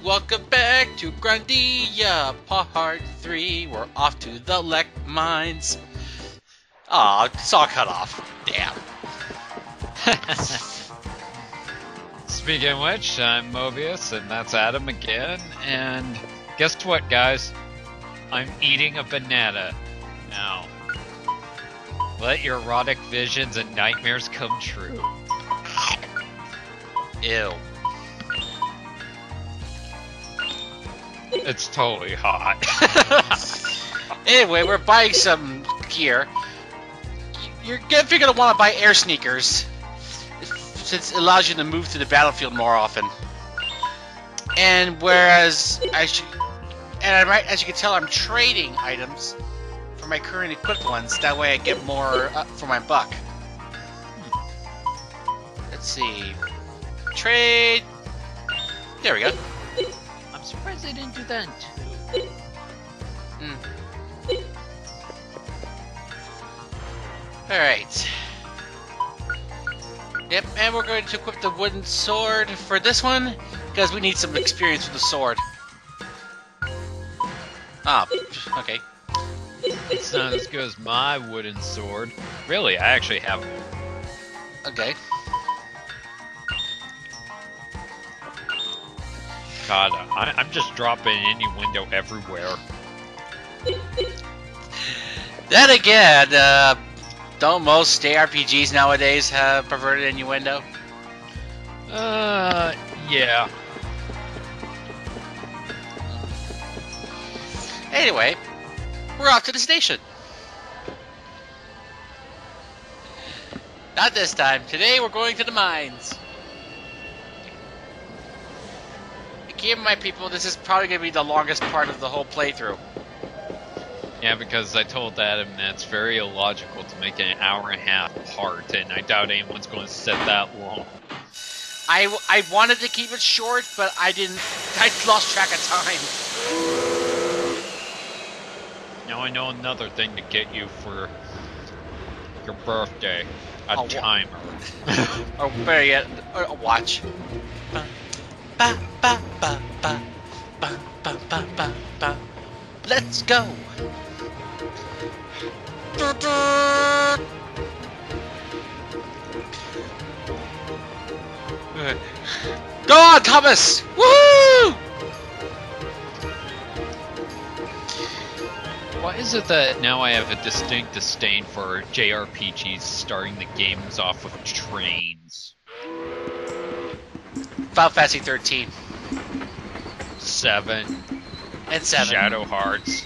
Welcome back to Grandia, part 3. We're off to the Lek mines. Aw, it's all cut off. Damn. Speaking of which, I'm Mobius, and that's Adam again. And guess what, guys? I'm eating a banana now. Let your erotic visions and nightmares come true. Ew. It's totally hot. Anyway, we're buying some gear. You're definitely going to want to buy air sneakers, since it allows you to move through the battlefield more often. And whereas as you can tell, I'm trading items for my current equipped ones. That way I get more for my buck. Let's see. Trade. There we go. I'm surprised they didn't do that too. Alright. Yep, and we're going to equip the wooden sword for this one, because we need some experience with the sword. Ah, okay. It's not as good as my wooden sword. Really, I actually have one. Okay. God, I'm just dropping innuendo everywhere. Then again, don't most JRPGs nowadays have perverted innuendo? Yeah. Anyway, we're off to the station. Not this time. Today we're going to the mines. Keep in mind, people, this is probably going to be the longest part of the whole playthrough. Yeah, because I told Adam that's very illogical to make an hour and a half part, and I doubt anyone's going to sit that long. I wanted to keep it short, but I didn't. I lost track of time. Now I know another thing to get you for your birthday. A timer. Or better yet, a watch. Ba, ba, ba, ba, ba, ba, ba, ba, ba. Let's go. Go on, Thomas! Woohoo! Why is it that now I have a distinct disdain for JRPGs starting the games off with trains? Final Fantasy 13. 7. And 7. Shadow Hearts.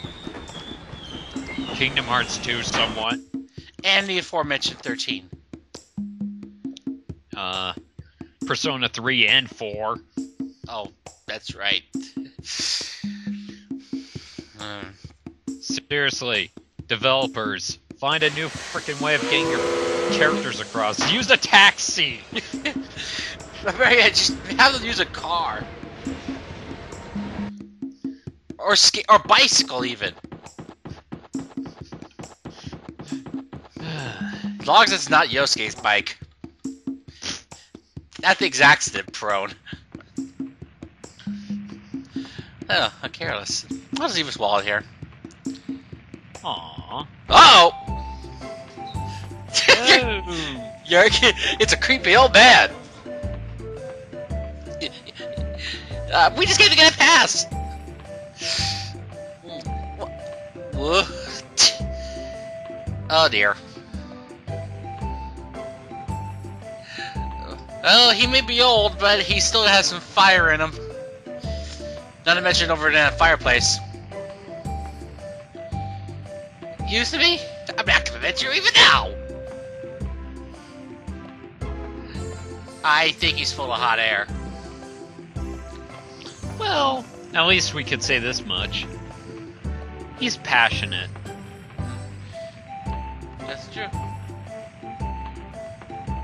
Kingdom Hearts 2 somewhat. And the aforementioned 13. Persona 3 and 4. Oh, that's right. Seriously, developers, find a new freaking way of getting your characters across. Use a taxi! Yeah, just have them use a car. Or bicycle, even. As long as it's not Yosuke's bike. That thing's accident prone. Oh, I'm careless. I'll just leave his wallet here. Aww. Oh! Oh. It's a creepy old man. We just gave the guy a pass. What? Oh dear. Oh, he may be old, but he still has some fire in him. Not to mention over in that fireplace. Used to be? I'm not gonna let you even now. I think he's full of hot air. Well, at least we could say this much. He's passionate. That's true.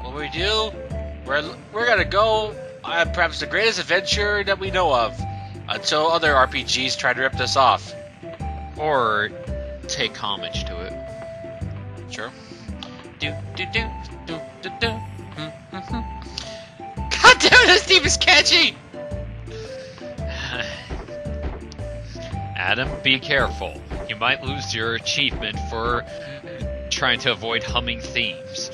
What we do, we're gonna go on perhaps the greatest adventure that we know of, until other RPGs try to rip this off. Or take homage to it. Sure. Do do do do do do. God damn it, this theme is catchy! Adam, be careful. You might lose your achievement for trying to avoid humming themes.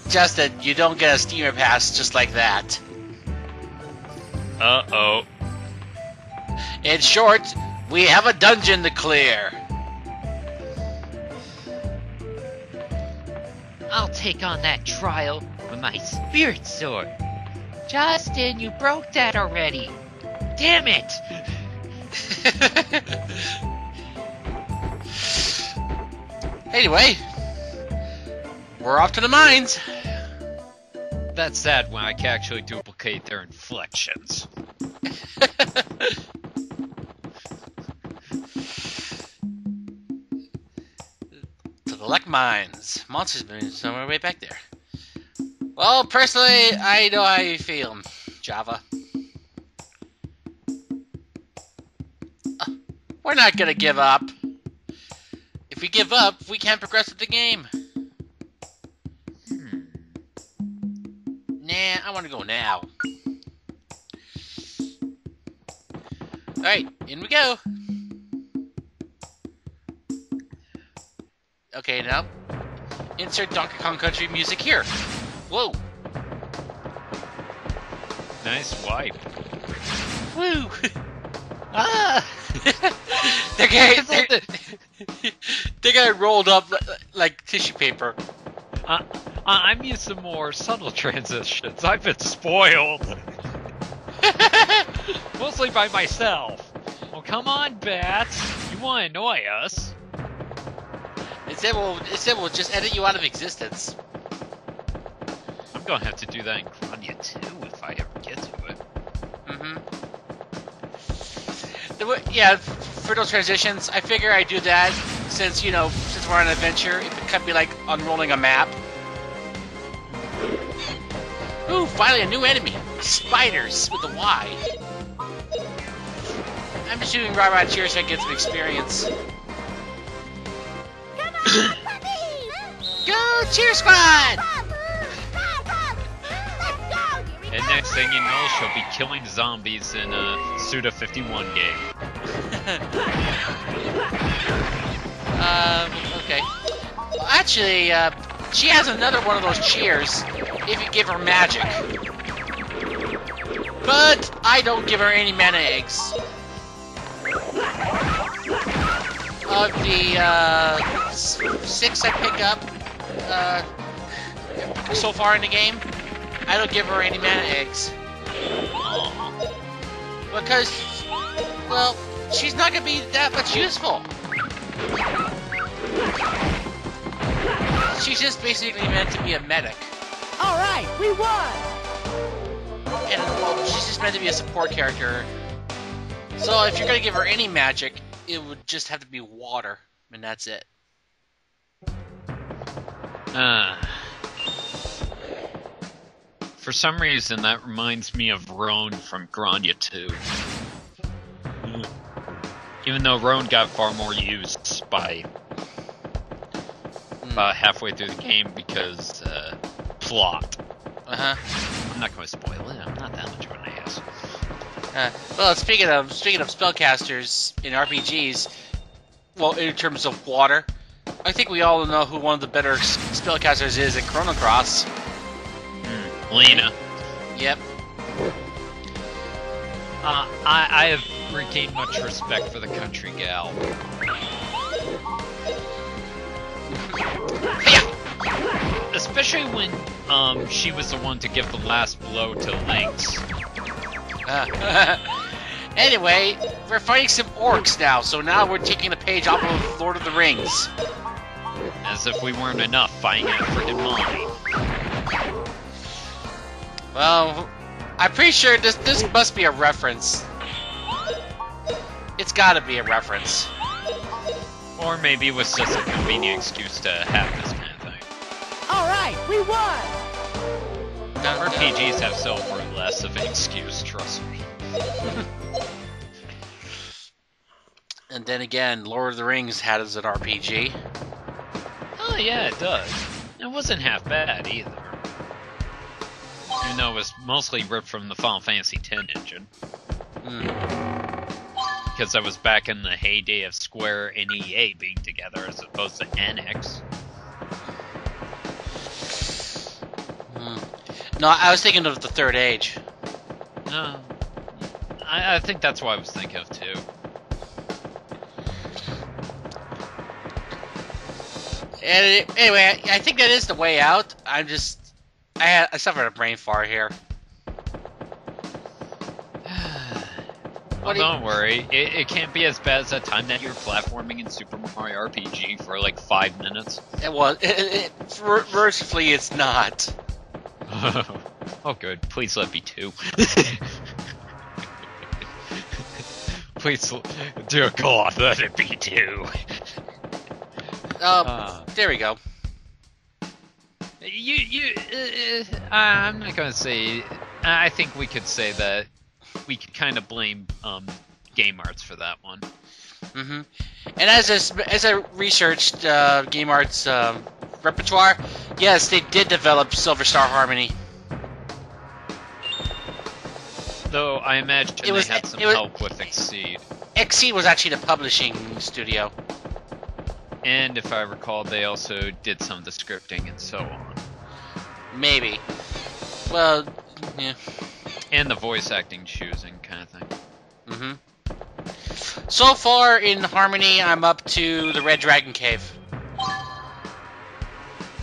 Justin, you don't get a steamer pass just like that. Uh-oh. In short, we have a dungeon to clear. I'll take on that trial with my spirit sword. Justin, you broke that already. Damn it! Anyway, we're off to the mines. That's sad when I can actually duplicate their inflections. To the Lek mines. Monsters been somewhere way back there. Well, personally, I know how you feel, Java. We're not gonna give up. If we give up, we can't progress with the game. Nah, I want to go now. Alright, in we go. Okay, now, insert Donkey Kong Country music here. Whoa. Nice wipe. Woo. Ah! They got rolled up like tissue paper. I'm used to more subtle transitions. I've been spoiled. Mostly by myself. Well, come on, Bats. You want to annoy us? Instead, we'll just edit you out of existence. I'm gonna have to do that in Grandia too if I ever get to it. Yeah, for those transitions, I figure I do that since, since we're on an adventure, it could be like unrolling a map. Ooh, finally a new enemy. Spiders with a Y. I'm just doing Rah-Rah Cheers so I get some experience. Come on, puppies! Go, Cheer Squad! And next thing you know, she'll be killing zombies in a Suda 51 game. Okay. Well, actually, she has another one of those cheers if you give her magic. But I don't give her any mana eggs. Of the 6 I pick up so far in the game, I don't give her any mana eggs. Because, well, she's not going to be that much useful. She's just basically meant to be a medic. Alright, we won! And, well, she's just meant to be a support character. So if you're going to give her any magic, it would just have to be water, and that's it. For some reason, that reminds me of Roan from Grandia 2. Even though Roan got far more use by about halfway through the game because plot. I'm not going to spoil it. I'm not that much of an ass. Well, speaking of spellcasters in RPGs, well, in terms of water, I think we all know who one of the better spellcasters is in Chrono Cross. Lena. Yep. I have regained much respect for the country gal. Especially when she was the one to give the last blow to Lynx. Anyway, we're fighting some orcs now, so now we're taking a page off of Lord of the Rings. As if we weren't enough fighting in a freaking mine. Well, I'm pretty sure this must be a reference. It's gotta be a reference. Or maybe it was just a convenient excuse to have this kind of thing. Alright, we won! RPGs have so or less of an excuse, trust me. And then again, Lord of the Rings had as an RPG. Oh yeah, it does. It wasn't half bad either. Even though it was mostly ripped from the Final Fantasy X engine. Because that was back in the heyday of Square and EA being together as opposed to NX. No, I was thinking of the Third Age. No. I think that's what I was thinking of too. And anyway, I think that is the way out. I suffered a brain fart here. Well, don't worry. It can't be as bad as that time that you were platforming in Super Mario RPG for like 5 minutes. It was. Mercifully, it's not. Oh, good. Please let me too. Please, dear God, let it be too. There we go. I'm not gonna say. I think we could say that we could kind of blame Game Arts for that one. And as I researched Game Arts repertoire, yes, they did develop Silver Star Harmony. Though I imagine they had some help with Exceed. Exceed was actually the publishing studio. And if I recall, they also did some of the scripting and so on. Maybe. Well, yeah. And the voice acting choosing kind of thing. So far in Harmony, I'm up to the Red Dragon Cave.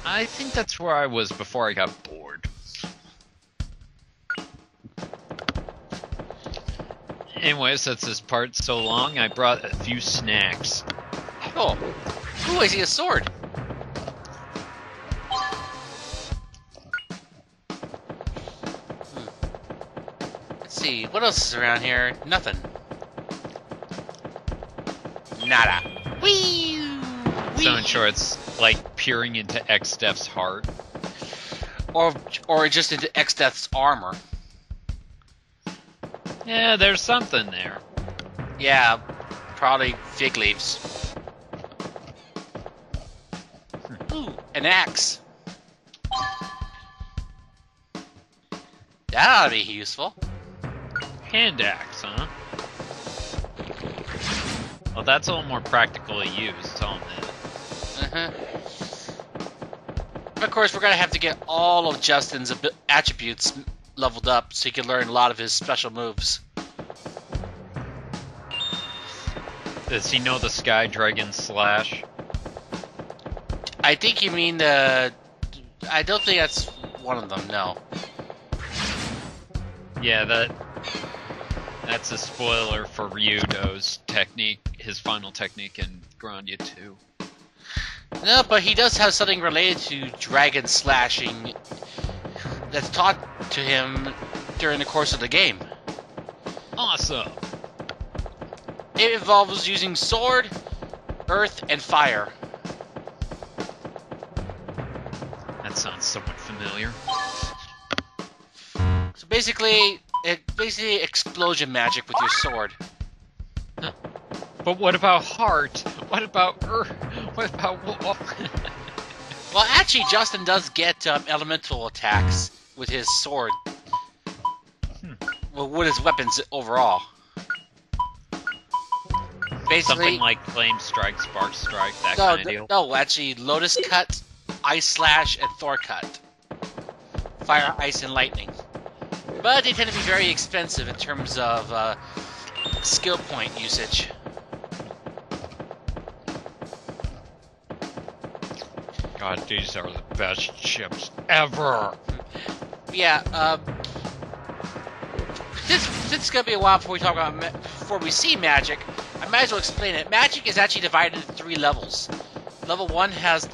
I think that's where I was before I got bored. Anyway, since this part's so long, I brought a few snacks. Oh. Ooh, I see a sword. Let's see, what else is around here? Nothing. Nada. Whee! So in short, it's like peering into X-Death's heart. Or just into X-Death's armor. Yeah, there's something there. Yeah, probably fig leaves. Ooh, an axe. That ought to be useful. Hand axe, huh? Well, that's a little more practically used, I'll admit. Of course, we're going to have to get all of Justin's attributes leveled up so he can learn a lot of his special moves. Does he know the Sky Dragon Slash? I think you mean the... I don't think that's one of them, no. Yeah, that's a spoiler for Ryudo's technique, his final technique in Grandia 2. No, but he does have something related to dragon slashing that's taught to him during the course of the game. Awesome! It involves using sword, earth, and fire. That sounds somewhat familiar. So basically explosion magic with your sword. But what about heart? What about earth? What about Well, actually, Justin does get elemental attacks with his sword. Well, with his weapons overall. Basically, something like Flame Strike, Spark Strike, that kind of deal? No, actually, Lotus Cut, Ice Slash, and Thor Cut. Fire, Ice, and Lightning. But they tend to be very expensive in terms of skill point usage. God, these are the best chips ever! Yeah, this is gonna be a while before we talk about before we see magic. I might as well explain it. Magic is actually divided into 3 levels. Level 1 has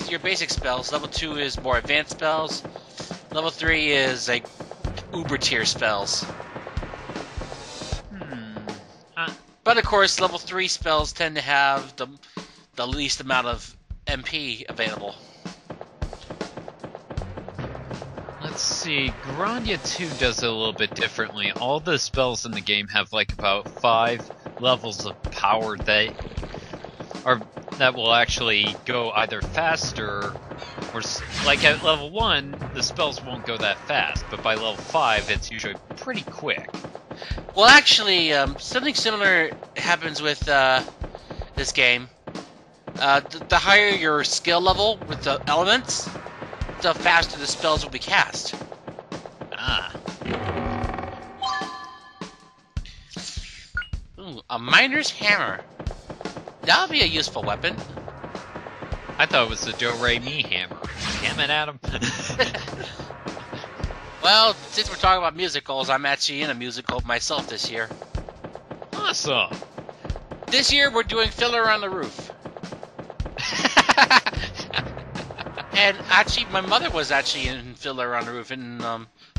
your basic spells. Level 2 is more advanced spells. Level 3 is like uber tier spells. But of course, level 3 spells tend to have the least amount of MP available. Let's see, Grandia 2 does it a little bit differently. All the spells in the game have like about 5 levels of power that are that will actually go either faster or like at level 1 the spells won't go that fast, but by level 5 it's usually pretty quick. Well, actually, something similar happens with this game. The higher your skill level with the elements, the faster the spells will be cast. Ah. Ooh, a miner's hammer. That would be a useful weapon. I thought it was the Do-Re-Mi hammer. Damn it, Adam. Well, since we're talking about musicals, I'm actually in a musical myself this year. Awesome. This year, we're doing Fiddler on the Roof. And actually, my mother was actually in Fiddler on the Roof in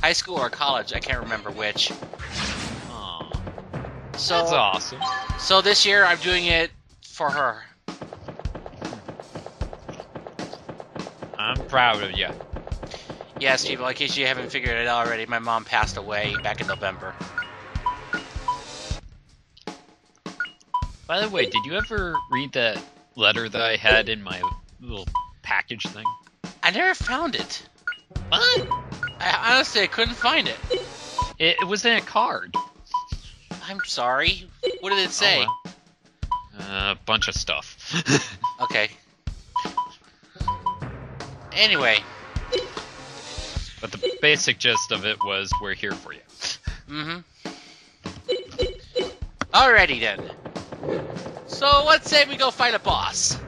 high school or college. I can't remember which. Aw. So, That's awesome. So this year, I'm doing it for her. I'm proud of you. Yes, people, in case you haven't figured it out already, my mom passed away back in November. By the way, did you ever read that letter that I had in my little package thing? I never found it. What? Honestly, I couldn't find it. It was in a card. I'm sorry. What did it say? Oh, well. A bunch of stuff. Okay. Anyway. But the basic gist of it was, we're here for you. Mm-hmm. Alrighty then. So let's say we go fight a boss.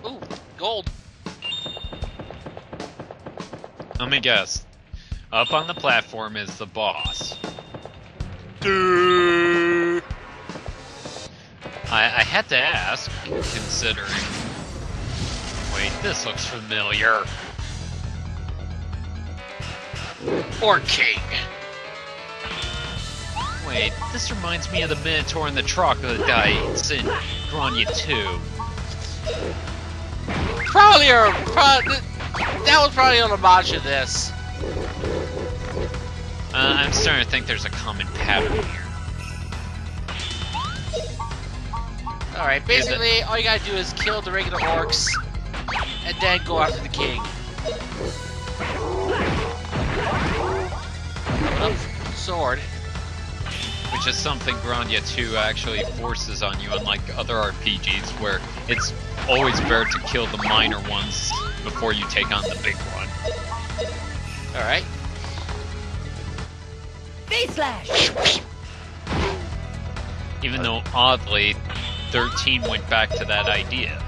Ooh, gold. Let me guess. Up on the platform is the boss. I had to ask, considering... Wait, this looks familiar. Or king. Wait, this reminds me of the Minotaur and the Troglodytes in Grandia 2. That was probably an homage to this. I'm starting to think there's a common pattern here. Alright, basically, all you gotta do is kill the regular orcs, and then go after the king. Sword. Which is something Grandia 2 actually forces on you, unlike other RPGs, where it's always better to kill the minor ones before you take on the big one. Alright. Face slash! Even though, oddly, 13 went back to that idea.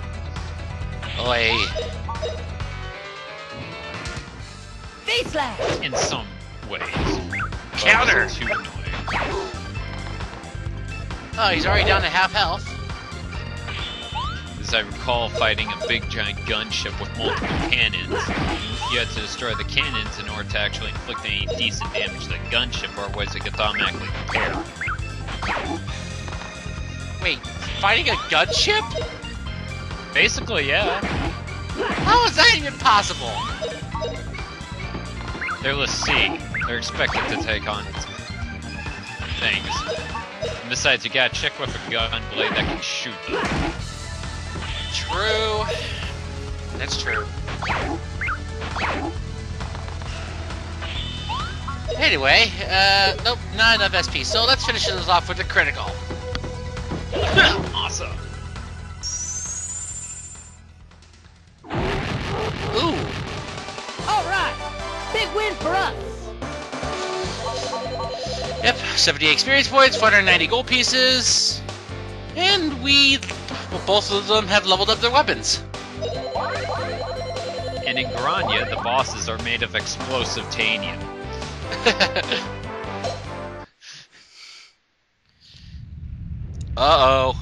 Oi. Face slash! In some ways. Counter! But it wasn't too annoying. Oh, he's already down to half health. As I recall, fighting a big giant gunship with multiple cannons, you had to destroy the cannons in order to actually inflict any decent damage to the gunship, or otherwise it gets automatically repaired. Wait, fighting a gunship? Basically, yeah. How is that even possible? They're the sea. They're expected to take on things. And besides, you got a chick with a gun blade that can shoot them. True. That's true. Anyway, nope, not enough SP. So let's finish this off with the critical. Awesome. Ooh. Alright! Big win for us! Yep, 78 experience points, 490 gold pieces, and both of them have leveled up their weapons. And in Grandia, the bosses are made of explosive titanium. Uh-oh.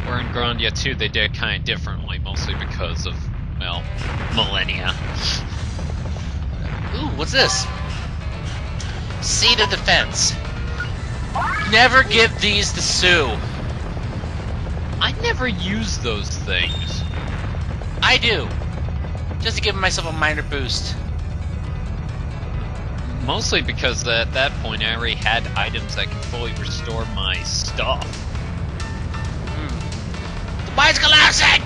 Where in Grandia 2, they did it kind of differently, mostly because of, well, millennia. Ooh, what's this? Seed of Defense. Never give these to Sue. I never use those things. I do. Just to give myself a minor boost. Mostly because at that point I already had items that can fully restore my stuff. It's collapsing!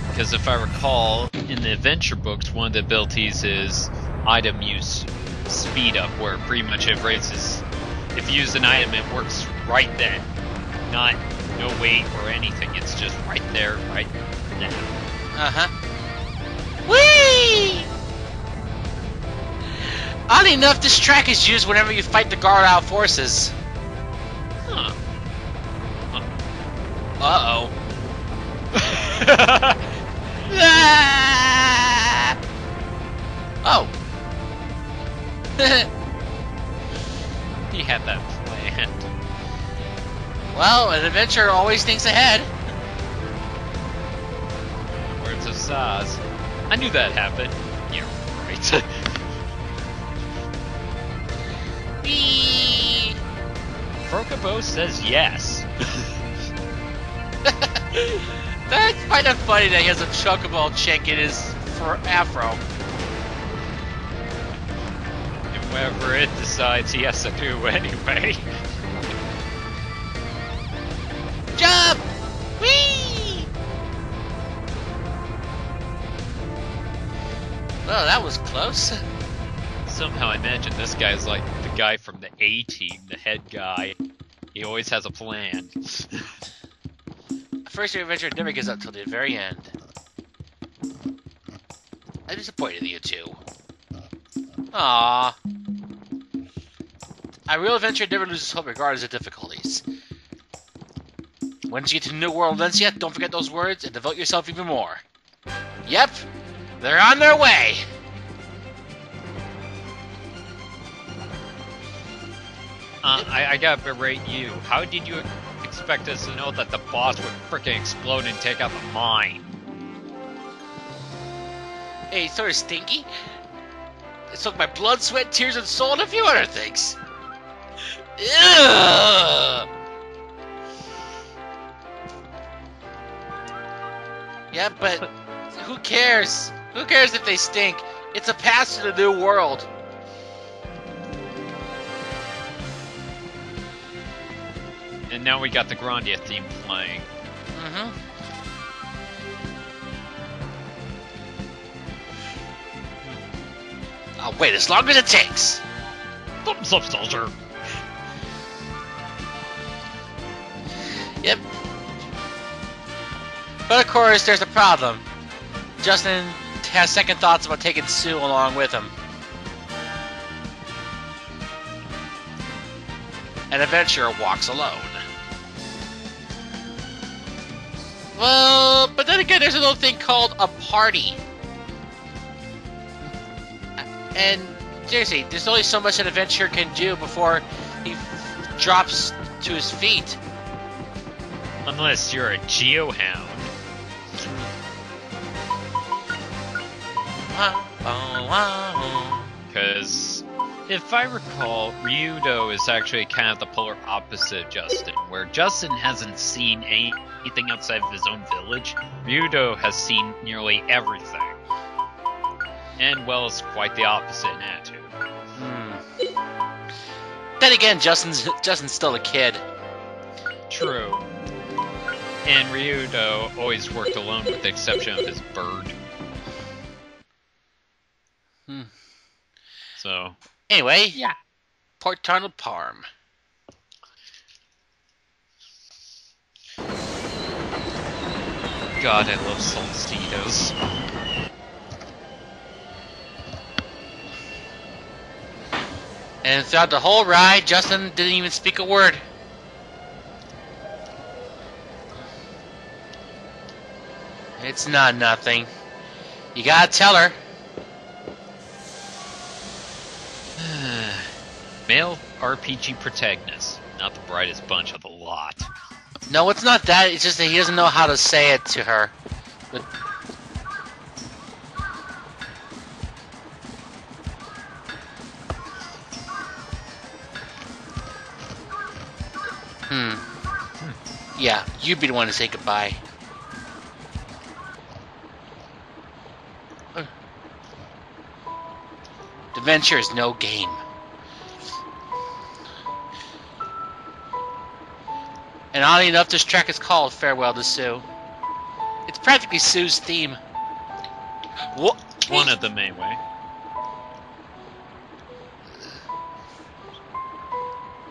Because if I recall, in the adventure books, one of the abilities is item use speed up, where pretty much it raises. If you use an item, it works right then. Not no wait or anything. It's just right there, right now. Uh-huh. Whee! Oddly enough, this track is used whenever you fight the Guard forces. Huh. Uh-oh. Ah! Oh. He had that planned. Well, an adventurer always thinks ahead. Words of Saz. I knew that happened. Yeah, right. Whee! Frocobo says yes. That's kind of funny that he has a chocobo chick in his afro. And whatever it decides he has to do anyway. Jump! Whee! Well, that was close. Somehow I imagine this guy's like the guy from the A-Team, the head guy. He always has a plan. First year adventure never gets up till the very end. I'm disappointed in you two. Aww. A real adventure never loses hope regardless of difficulties. Once you get to New World Valencia, don't forget those words and devote yourself even more. Yep, they're on their way. I gotta berate you. How did you expect us to know that the boss would frickin' explode and take out the mine? Hey, sort of stinky. It took my blood, sweat, tears, and soul, and a few other things. Ugh. Yeah, but who cares? Who cares if they stink? It's a pass to the new world. And now we got the Grandia theme playing. Mm-hmm. I'll wait as long as it takes. Thumbs up, soldier! Yep. But of course, there's a problem. Justin has second thoughts about taking Sue along with him. An adventurer walks alone. Well, but then again, there's another thing called a party. And seriously, there's only so much an adventurer can do before he drops to his feet. Unless you're a geohound. Because, if I recall, Ryudo is actually kind of the polar opposite of Justin, where Justin hasn't seen anything outside of his own village. Ryudo has seen nearly everything. And, well, it's quite the opposite in attitude. Then again, Justin's still a kid. True. And Ryudo always worked alone with the exception of his bird. So... Anyway, Yeah. Port Tarnal Parm. God, I love Solstitos. And throughout the whole ride, Justin didn't even speak a word. It's not nothing. You gotta tell her. Male RPG protagonist. Not the brightest bunch of the lot. No, it's not that. It's just that he doesn't know how to say it to her. But... Yeah, you'd be the one to say goodbye. The venture is no game. And oddly enough, this track is called Farewell to Sue. It's practically Sue's theme. What? One of them, anyway.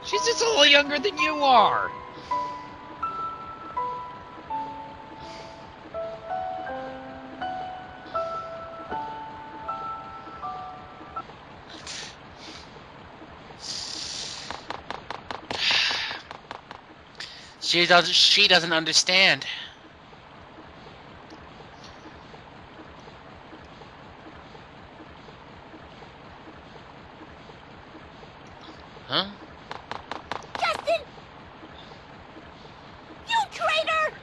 She's just a little younger than you are. She doesn't understand. Huh? Justin! You traitor!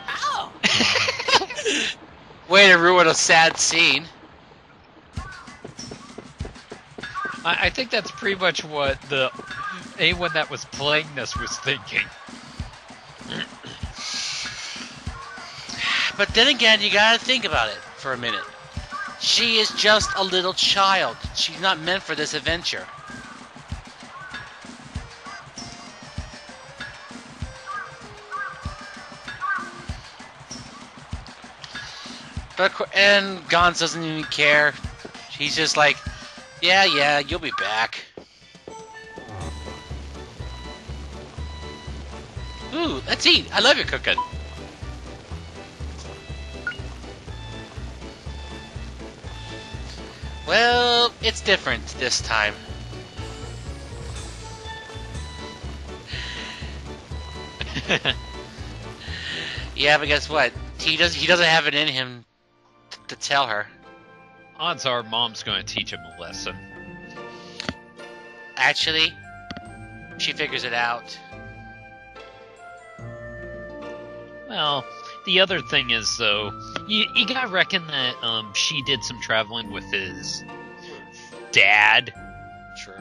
Ow! Way to ruin a sad scene. I think that's pretty much what anyone that was playing this was thinking. But then again, you gotta think about it for a minute. She is just a little child. She's not meant for this adventure. And Gans doesn't even care. He's just like, yeah, you'll be back. Ooh, let's eat. I love your cooking. Well, it's different this time. Yeah, but guess what? He doesn't have it in him to tell her. Odds are Mom's going to teach him a lesson. Actually, she figures it out. Well, the other thing is, though, you gotta reckon that she did some traveling with his dad. True.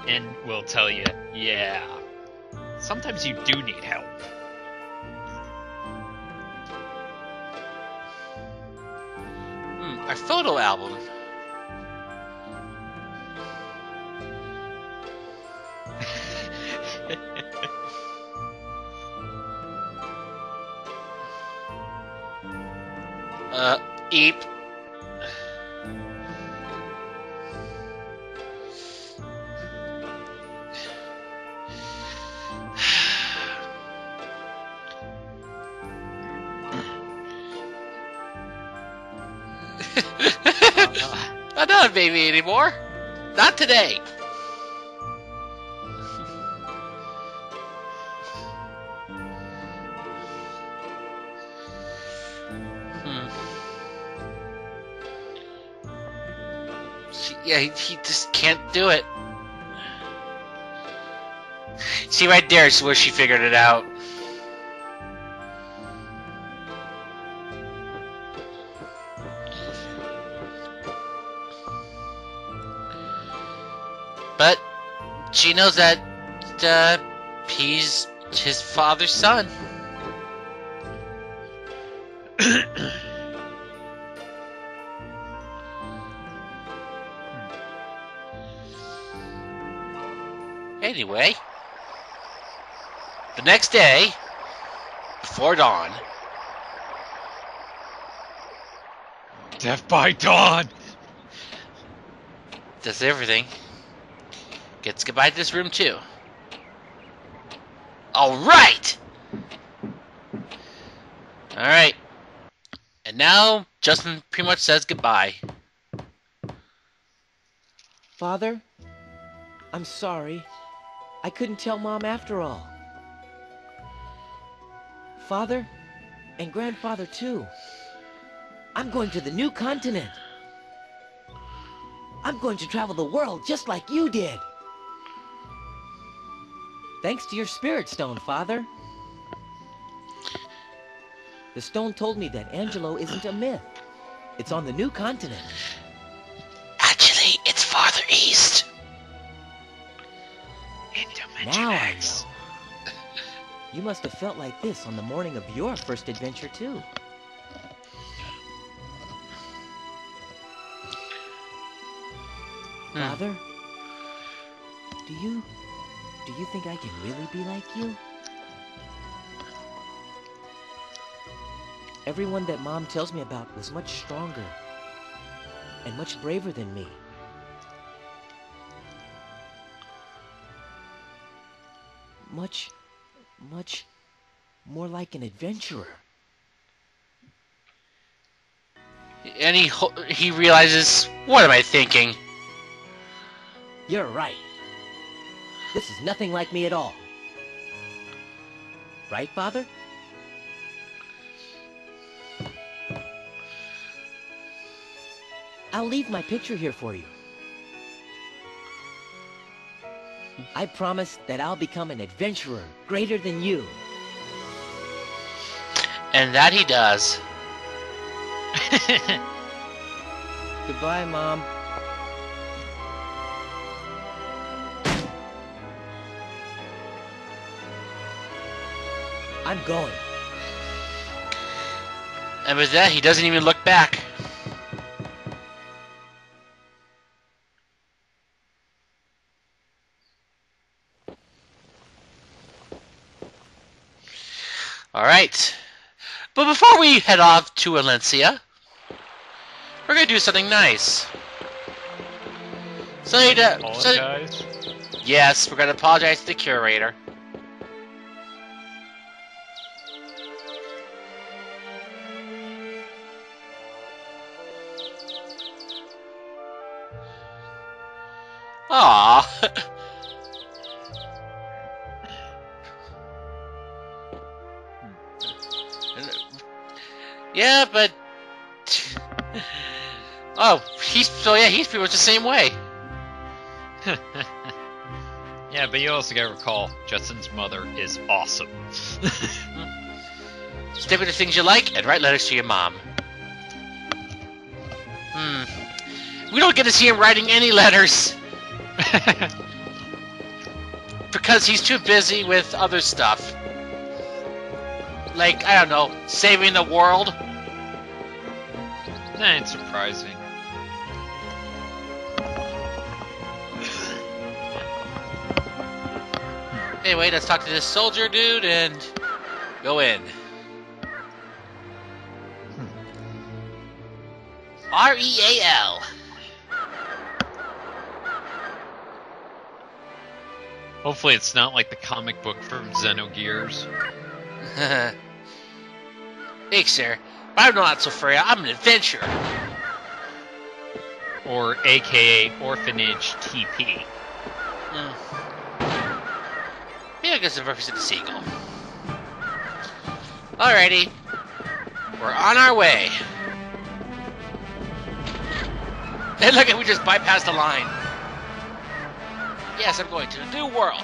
And will tell you, yeah, sometimes you do need help. Our photo album. Eep. I'm not a baby anymore. Not today. Yeah, he just can't do it. See, right there is where she figured it out. But she knows that he's his father's son. Anyway, the next day, before dawn, Death by dawn! does everything. Gets goodbye to this room too. Alright! Alright. And now, Justin pretty much says goodbye. Father, I'm sorry. I couldn't tell Mom after all. Father, and Grandfather too. I'm going to the new continent. I'm going to travel the world just like you did. Thanks to your spirit stone, Father. The stone told me that Angelo isn't a myth. It's on the new continent. Actually, it's farther east. Now I know. You must have felt like this on the morning of your first adventure, too. Father, do you think I can really be like you? Everyone that Mom tells me about was much stronger and much braver than me. Much more like an adventurer. And he realizes, what am I thinking? You're right. This is nothing like me at all. Right, Father? I'll leave my picture here for you. I promise that I'll become an adventurer greater than you. And that he does. Goodbye, Mom. I'm going. And with that, he doesn't even look back. Alright. But before we head off to Valencia, we're going to do something nice. Apologize. Yes, we're going to apologize to the curator. Aww. Yeah, but oh, he's pretty much the same way. Yeah, but you also gotta recall, Justin's mother is awesome. Stick with the things you like and write letters to your mom. We don't get to see him writing any letters. Because he's too busy with other stuff. Like, I don't know, saving the world. That ain't surprising. Anyway, let's talk to this soldier dude and go in. R-E-A-L. Hopefully it's not like the comic book from Xenogears. Thanks, sir. But I'm not so free. I'm an adventurer. Or aka Orphanage TP. Maybe I guess it represents the seagull. Alrighty. We're on our way. And look at, we just bypassed the line. Yes, I'm going to the new world.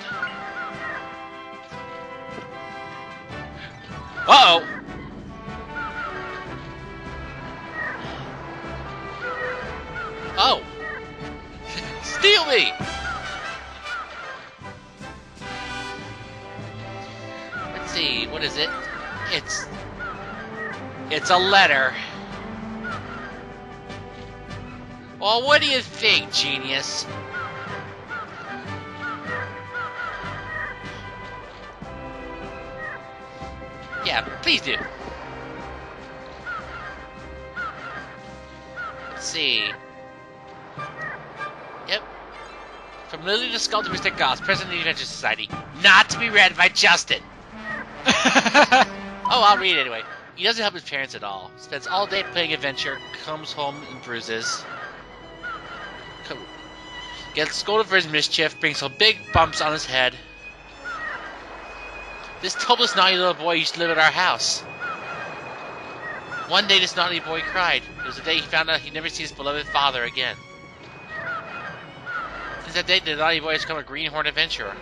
Uh-oh. Oh. Steal me. Let's see, what is it? It's a letter. Well, what do you think, genius? Yeah, please do. Let's see. Yep. From Lily the Skull to Mr. Goss, President of the Adventure Society. Not to be read by Justin. Oh, I'll read it anyway. He doesn't help his parents at all. Spends all day playing adventure, comes home in bruises. Gets scolded for his mischief, brings some big bumps on his head. This topless naughty little boy used to live at our house. One day this naughty boy cried. It was the day he found out he'd never see his beloved father again. Since that day, the naughty boy has become a greenhorn adventurer.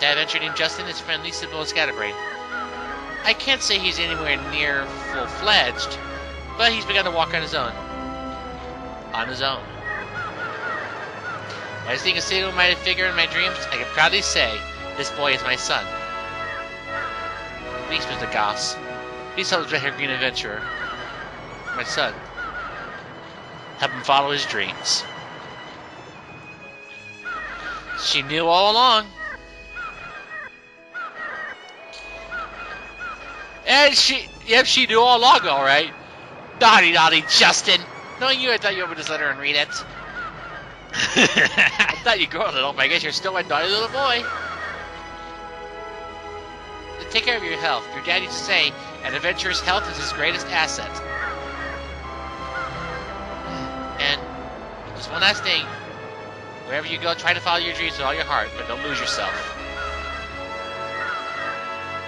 That adventurer named Justin is friendly, simple, and scatterbrained. I can't say he's anywhere near full-fledged, but he's begun to walk on his own. On his own. As seeing a single-minded figure in my dreams, I can proudly say, this boy is my son. Please, Mr. Goss. Please help the green adventurer. My son. Help him follow his dreams. She knew all along. And she knew all along, all right. Naughty, Justin. Knowing you, I thought you would just let her and read it. I thought you grew a little, but I guess you're still a naughty little boy. Take care of your health. Your dad used to say, an adventurer's health is his greatest asset. And just one last thing. Wherever you go, try to follow your dreams with all your heart, but don't lose yourself.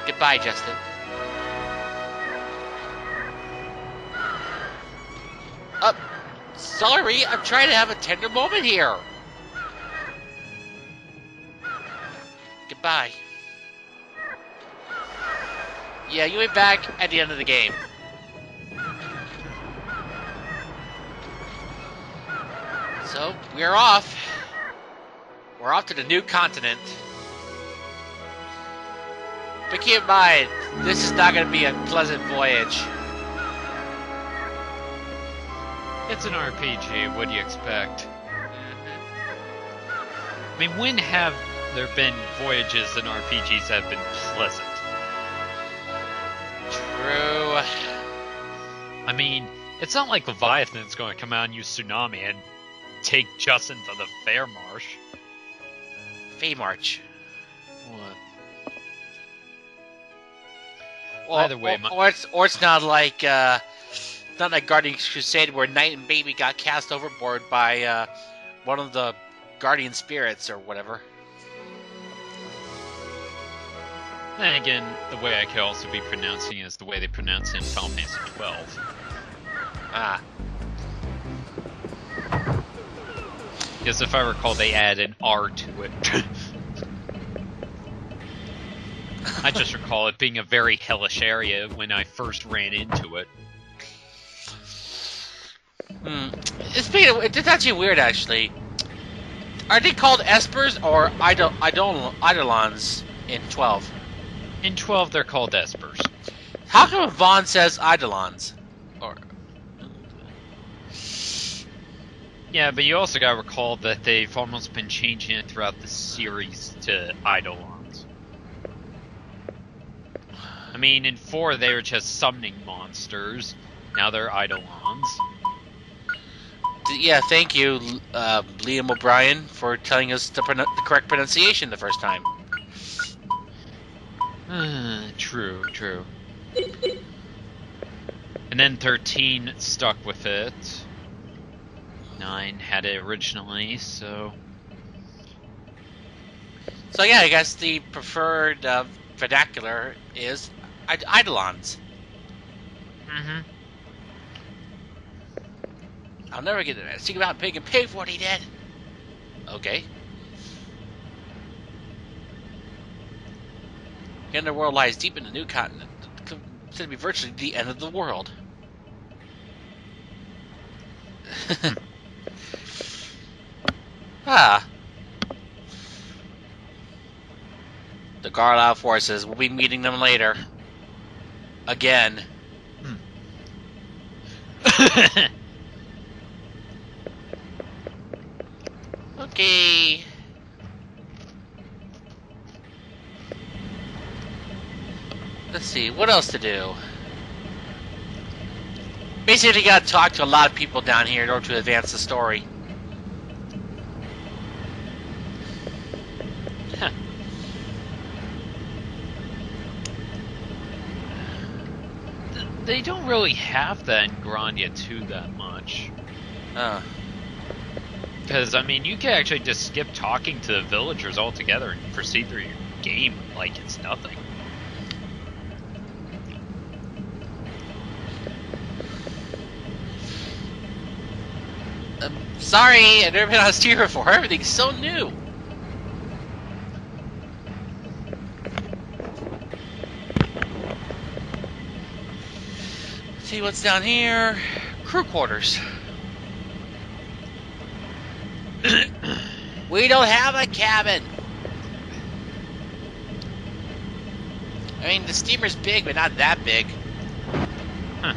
Goodbye, Justin. Sorry, I'm trying to have a tender moment here. Goodbye. Yeah, you went back at the end of the game. So, we're off. We're off to the new continent. But keep in mind, this is not going to be a pleasant voyage. It's an RPG, what do you expect? I mean, when have there been voyages in RPGs that have been pleasant? True. I mean, it's not like Leviathan's going to come out and use Tsunami and take Justin to the Fair Marsh. Feymarch. What? Well, Either way, or it's not like Guardian's Crusade where Knight and Baby got cast overboard by one of the guardian spirits or whatever. Then again, the way I could also be pronouncing it is the way they pronounce it in Final Fantasy 12. Ah. Because if I recall, they add an R to it. I just recall it being a very hellish area when I first ran into it. It's actually weird, actually. Are they called Espers or Eidolons in 12? In 12, they're called Espers. How come Vaughn says Eidolons? Or Yeah, but you also gotta recall that they've almost been changing it throughout the series to Eidolons. I mean, in 4 they were just summoning monsters. Now they're Eidolons. Yeah, thank you, Liam O'Brien, for telling us the correct pronunciation the first time. True. And then 13 stuck with it. 9 had it originally, so... So yeah, I guess the preferred vernacular is Eidolons. Mm-hmm. I'll never get it. Think about Pig and pay for what he did. Okay. The underworld lies deep in the new continent. It's going to be virtually the end of the world. The Garlau forces. We'll be meeting them later. Again. Okay. Let's see, what else to do? Basically, you gotta talk to a lot of people down here in order to advance the story. They don't really have that in Grandia 2 that much. Because, I mean, you can actually just skip talking to the villagers altogether and proceed through your game like it's nothing. Sorry, I've never been on a steer before. Everything's so new. Let's see what's down here. Crew quarters. We don't have a cabin. I mean, the steamer's big, but not that big. Huh.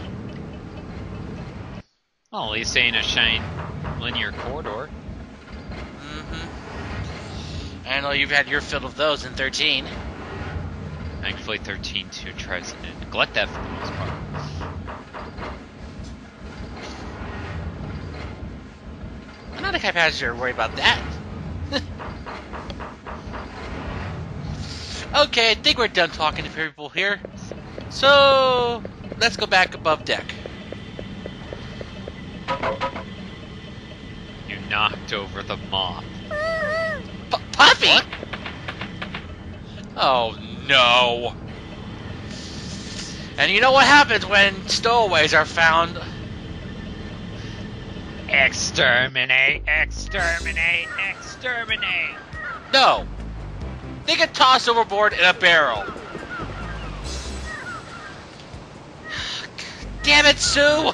Well, at least ain't a shine linear corridor. I know you've had your fill of those in 13. I Thankfully, 13-2 tries to neglect that for the most part. I'm not the kind of passenger worried about that. Okay, I think we're done talking to people here. So, let's go back above deck. You knocked over the mop. Puffy? What? Oh, no. And you know what happens when stowaways are found? Exterminate, exterminate, exterminate! No. They get tossed overboard in a barrel. Damn it, Sue!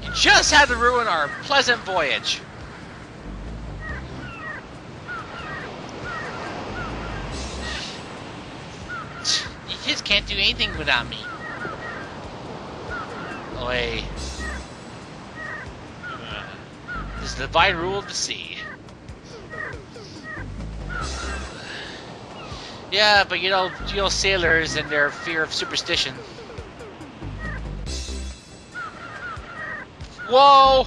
You just had to ruin our pleasant voyage. You just can't do anything without me. Oi. This is the divine rule of the sea. Yeah, but you know sailors and their fear of superstition. Whoa!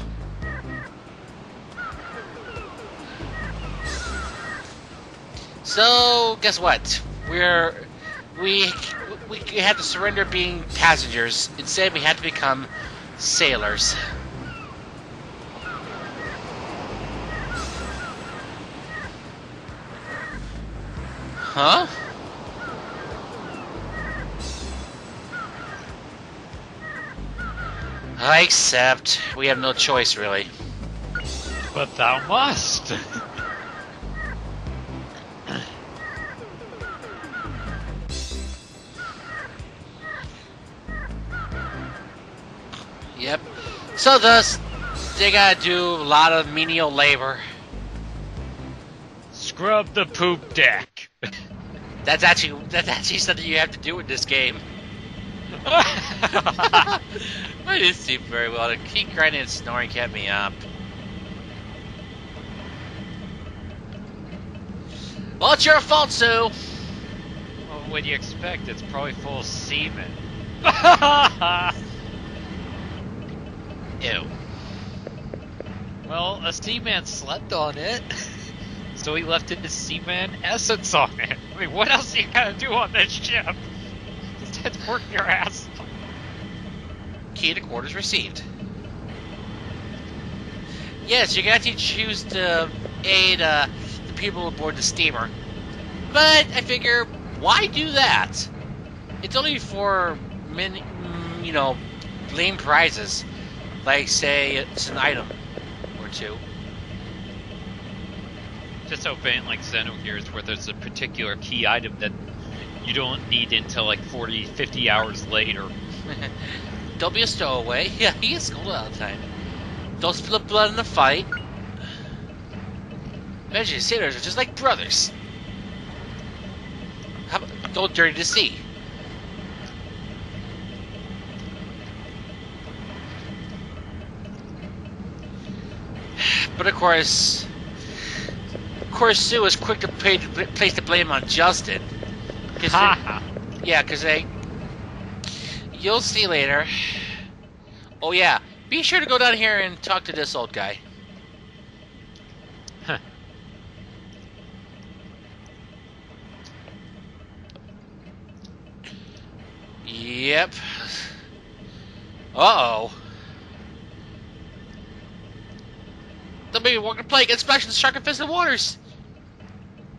So, guess what? We had to surrender being passengers. Instead, we had to become sailors. Huh? I accept. We have no choice, really. But thou must! Yep. So thus, they gotta do a lot of menial labor. Scrub the poop deck! That's actually something you have to do in this game. I didn't sleep very well. To keep grinding and snoring kept me up. Well, it's your fault, Sue. Well, what do you expect? It's probably full of semen. Ew. Well, a seaman slept on it, so he left his seaman essence on it. I mean, what else you gotta do on this ship? Just work your ass off. Key to quarters received. Yes, you're going to choose to aid the people aboard the steamer. But I figure, why do that? It's only for, lame prizes. Like, say, it's an item or two. Just hoping, like Xenogears, where there's a particular key item that you don't need until like 40, 50 hours later. Don't be a stowaway. Yeah, he gets scolded all the time. Don't spill blood in the fight. Imagine sailors are just like brothers. How about go dirty to sea? But of course, Sue is quick to place the blame on Justin. Yeah, because you'll see later. Oh yeah, be sure to go down here and talk to this old guy. Huh. Yep. Uh-oh. They'll be walking to play against Splash in the shark-infested waters.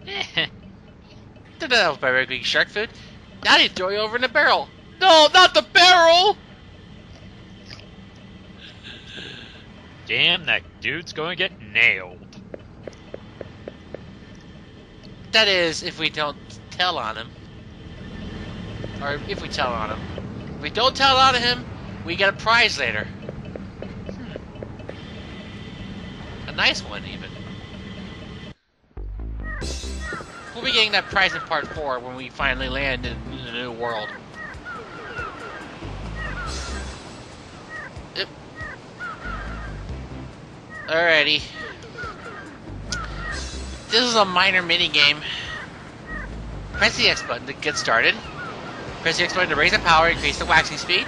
Did that help by making shark food? Now they throw you over in the barrel. No, not the barrel! Damn, that dude's going to get nailed. That is, if we don't tell on him. Or if we tell on him. If we don't tell on him, we get a prize later. A nice one, even. We'll be getting that prize in part 4 when we finally land in the new world. Yep. Alrighty. This is a minor mini game. Press the X button to get started. Press the X button to raise the power, increase the waxing speed.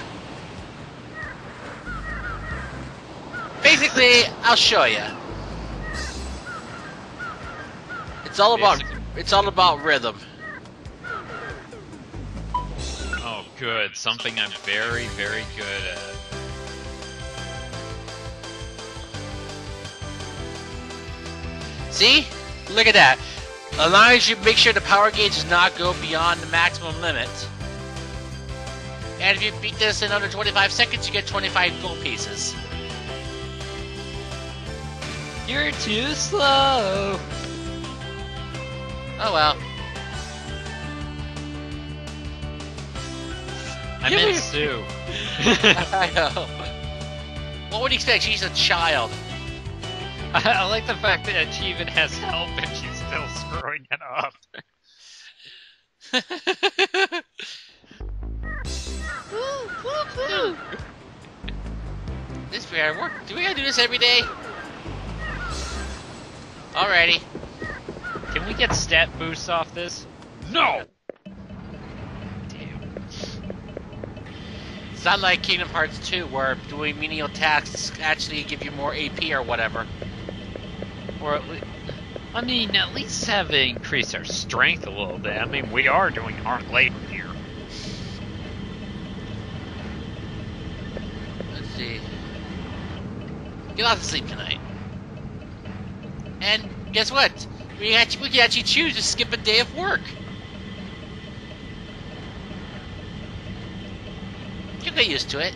Basically, I'll show you. It's all about rhythm. Oh, good. Something I'm very, very good at. See? Look at that. Allows you to make sure the power gauge does not go beyond the maximum limit. And if you beat this in under 25 seconds, you get 25 gold pieces. You're too slow. Oh well. I meant Sue. I know. What would you expect? She's a child. I like the fact that she even has help and she's still screwing it up. This fair work. Do we gotta do this every day? Alrighty. Can we get stat boosts off this? No! Damn. It's not like Kingdom Hearts 2 where doing menial tasks actually give you more AP or whatever. Or at least, I mean, at least have it increase our strength a little bit. I mean, we are doing hard labor here. Let's see. Get lots of sleep tonight. And guess what? We can actually choose to skip a day of work. You'll get used to it.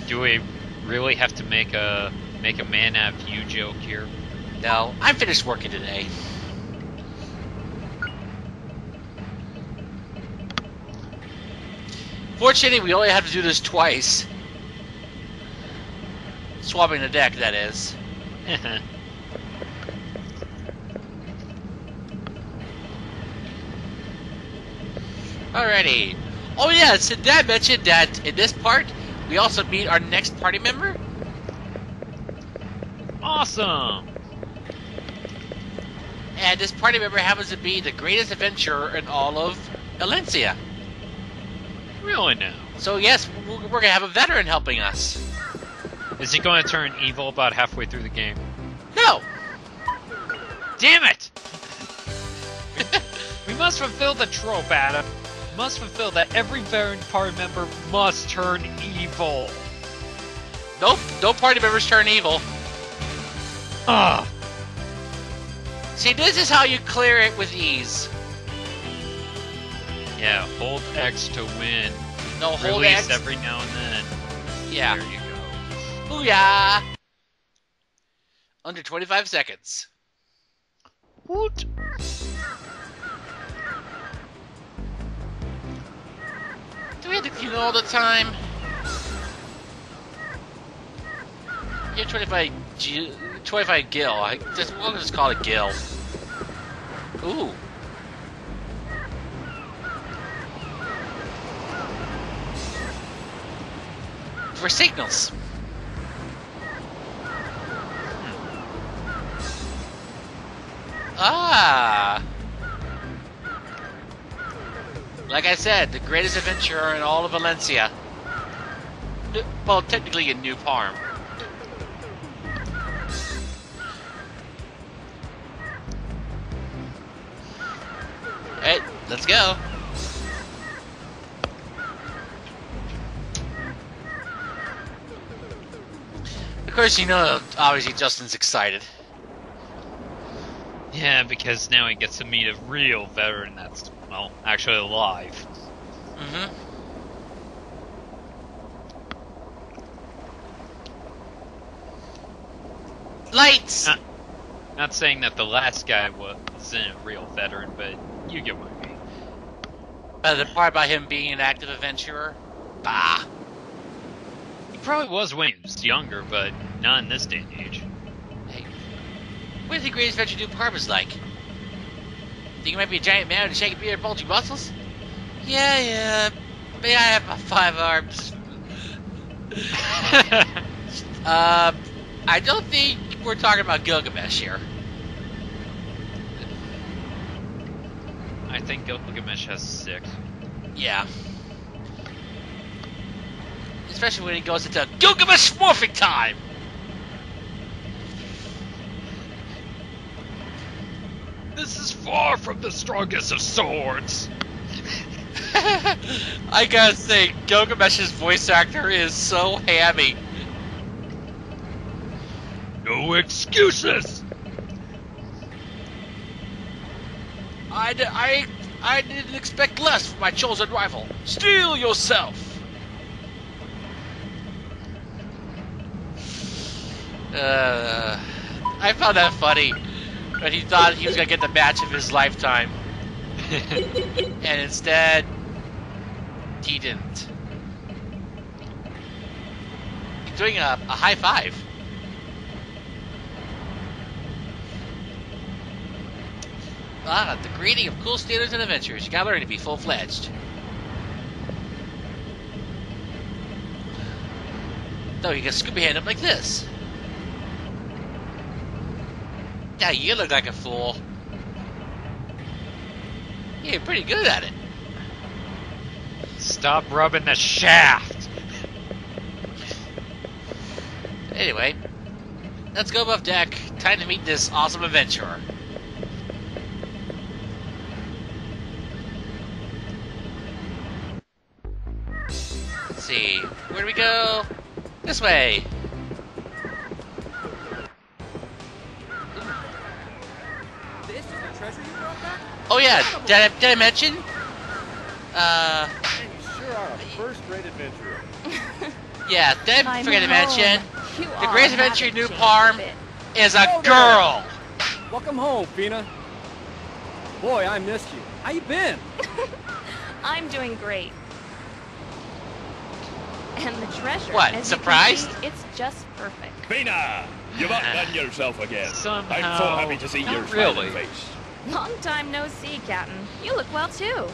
Do we really have to make a man out of you joke here? No, I'm finished working today. Fortunately, we only have to do this twice. Swapping the deck, that is. Alrighty. Oh yeah, so Dad mentioned that in this part, we also meet our next party member. Awesome! And this party member happens to be the greatest adventurer in all of Valencia. Really now? So yes, we're gonna have a veteran helping us. Is he going to turn evil about halfway through the game? No! Damn it! We must fulfill the trope, Adam. We must fulfill that every veteran party member must turn evil. Nope, no party members turn evil. Ah! See, this is how you clear it with ease. Yeah, hold X to win. No, hold Release X. every now and then. Yeah. There you go. Booyah! Under 25 seconds. Woot! Do we have to clean all the time? You're 25 gil. We'll just call it gil. Ooh. For signals. Ah! Like I said, the greatest adventurer in all of Valencia. Well, technically in New Parm. Hey, let's go. Of course, you know, obviously Justin's excited. Yeah, because now he gets to meet a real veteran that's, well, actually alive. Mm-hmm. Lights! Not saying that the last guy wasn't a real veteran, but you get what I mean. The part about him being an active adventurer? Bah! He probably was when he was younger, but not in this day and age. Hey, what do you think Greatest Adventure New Parm is like? Think you might be a giant man with a shaggy beard and bulgy muscles? Yeah. May I have my 5 arms? I don't think we're talking about Gilgamesh here. think Gilgamesh has 6. Yeah. Especially when he goes into Gilgamesh morphing time! This is far from the strongest of swords. I gotta say, Gilgamesh's voice actor is so hammy. No excuses. I didn't expect less from my chosen rival. Steel yourself! I found that funny. But he thought he was gonna get the match of his lifetime. And instead, he didn't. He's doing a high five. Ah, the greeting of cool standards and adventures. You gotta learn to be full-fledged. No, you can scoop your hand up like this. Yeah, you look like a fool. You're pretty good at it. Stop rubbing the shaft. Anyway, let's go above deck. Time to meet this awesome adventurer. Let's see, where do we go? This way. This is the treasure you brought back? Oh yeah, did I mention? Man, you sure are a first-rate adventurer. Yeah, did I forget to mention? You The all greatest have adventure in New changed Parm a bit. is a Oh, there. girl. Welcome home, Fina. Boy, I missed you. How you been? I'm doing great. And the treasure. What, as surprised? You can see, it's just perfect. Fina, you've outdone yourself again. Somehow, I'm so happy to see not your really. smiling face. Long time no see, Captain. You look well too.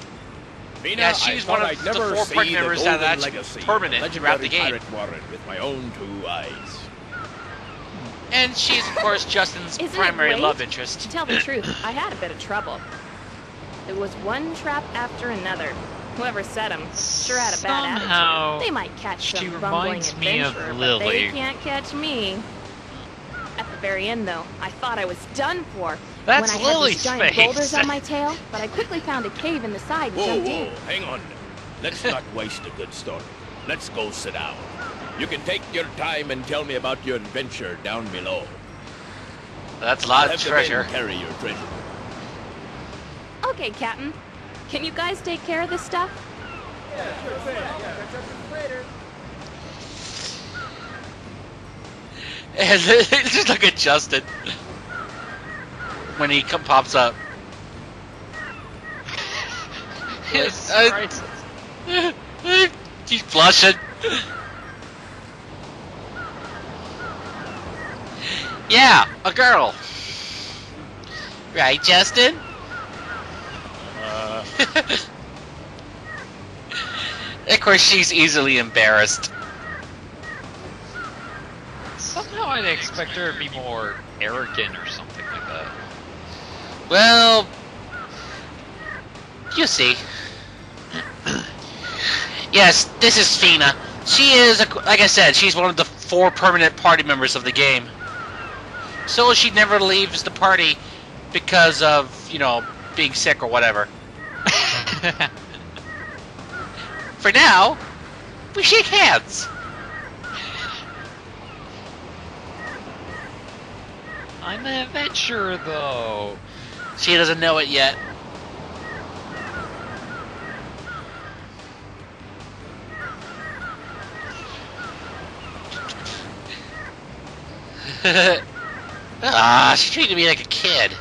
Fina, Yeah, she's I thought one of I'd the never 4 see party the members that golden actually legacy, permanent the throughout the legendary game. pirate warrant with my own 2 eyes. And she's, of course, Justin's Isn't it primary great? love To interest. tell the truth, I had a bit of trouble. It was one trap after another. Whoever set them sure had a bad Somehow, attitude. They might catch she some bumbling reminds me of adventurer, but Lily. they can't catch me. At the very end, though, I thought I was done for. That's when I Lily's had these giant face. boulders on my tail, but I quickly found a cave in the side and Whoa, jumped whoa, in. hang on. Let's not waste a good story. Let's go sit down. You can take your time and tell me about your adventure down below. That's a lot of Have the treasure. men carry your treasure. Okay, Captain. Can you guys take care of this stuff? And just look at Justin when he pops up. Yes, He's blushing. Yeah, a girl. Right, Justin? Of course, she's easily embarrassed. Somehow I'd expect her to be more arrogant or something like that. Well, you see. Yes, this is Fina. She is, like I said, she's one of the 4 permanent party members of the game. So she never leaves the party because of, you know, being sick or whatever. For now, we shake hands. I'm an adventurer, though. She doesn't know it yet. She treated me like a kid.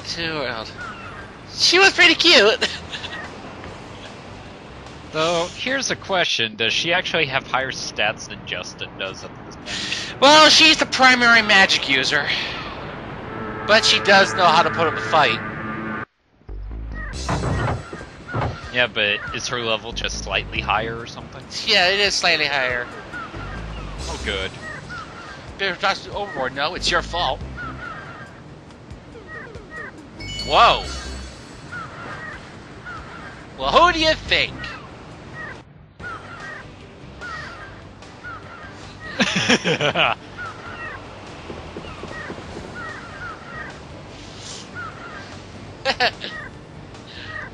Too old. She was pretty cute. Though, here's a question. Does she actually have higher stats than Justin does at this point? Well, she's the primary magic user. But she does know how to put up a fight. Yeah, but is her level just slightly higher or something? Yeah, it is slightly higher. Oh, good. Better talk to Overboard. No, it's your fault. Whoa. Well, who do you think?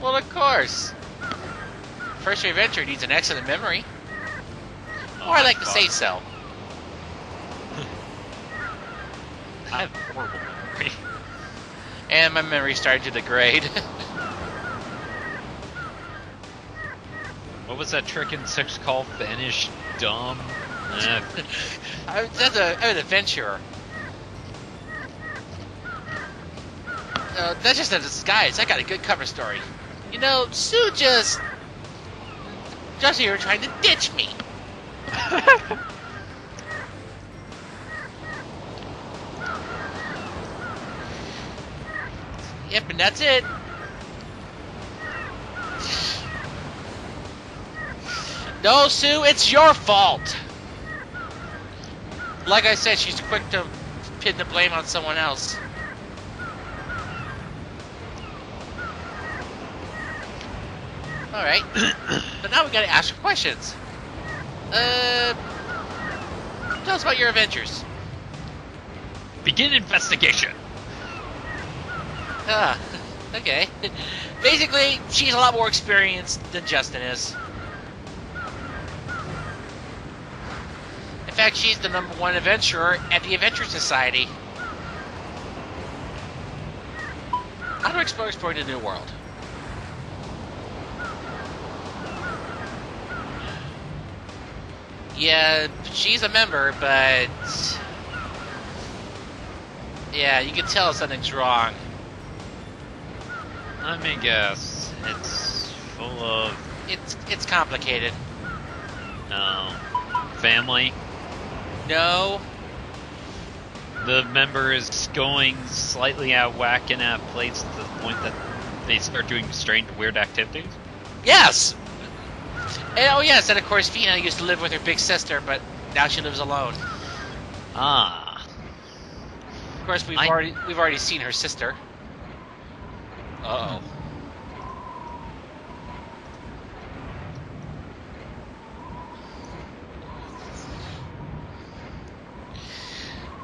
Well, of course. First adventure needs an excellent memory. Or I like to say so. I have a horrible memory. And my memory started to degrade. What was that trick in 6 called? Vanish dumb? I'm an adventurer. That's just a disguise. I got a good cover story. You know, Sue just here trying to ditch me. Yep, and that's it. No, Sue, it's your fault. Like I said, she's quick to pin the blame on someone else. Alright. But now we gotta ask her questions. Tell us about your adventures. Begin investigation. Okay. Basically, she's a lot more experienced than Justin is. In fact, she's the #1 adventurer at the Adventure Society. How to explore the new world. Yeah, she's a member, but... yeah, you can tell something's wrong. Let me guess. It's full of... It's complicated. No. Family? No. The member is going slightly out whack and out of place to the point that they start doing strange, weird activities? Yes! And, oh yes, and of course Fina used to live with her big sister, but now she lives alone. Ah. Of course, we've already seen her sister. Uh-oh.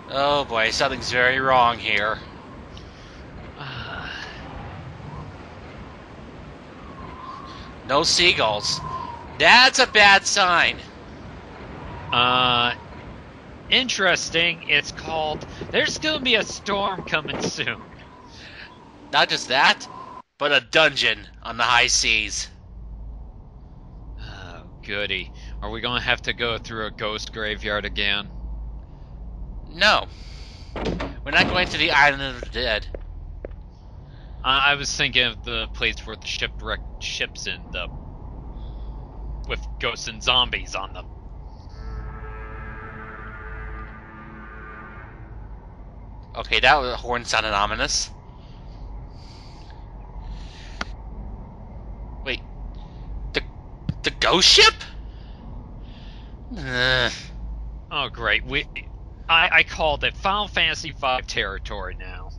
Oh boy, something's very wrong here. No seagulls. That's a bad sign. Interesting. It's called There's Gonna Be a Storm Coming Soon. Not just that, but a dungeon on the high seas. Oh, goody. Are we gonna have to go through a ghost graveyard again? No. We're not going to the island of the dead. I was thinking of the place where the shipwrecked ships end up. With ghosts and zombies on them. Okay, that horn sounded ominous. Wait. The ghost ship? Oh, great. I called it Final Fantasy V territory now.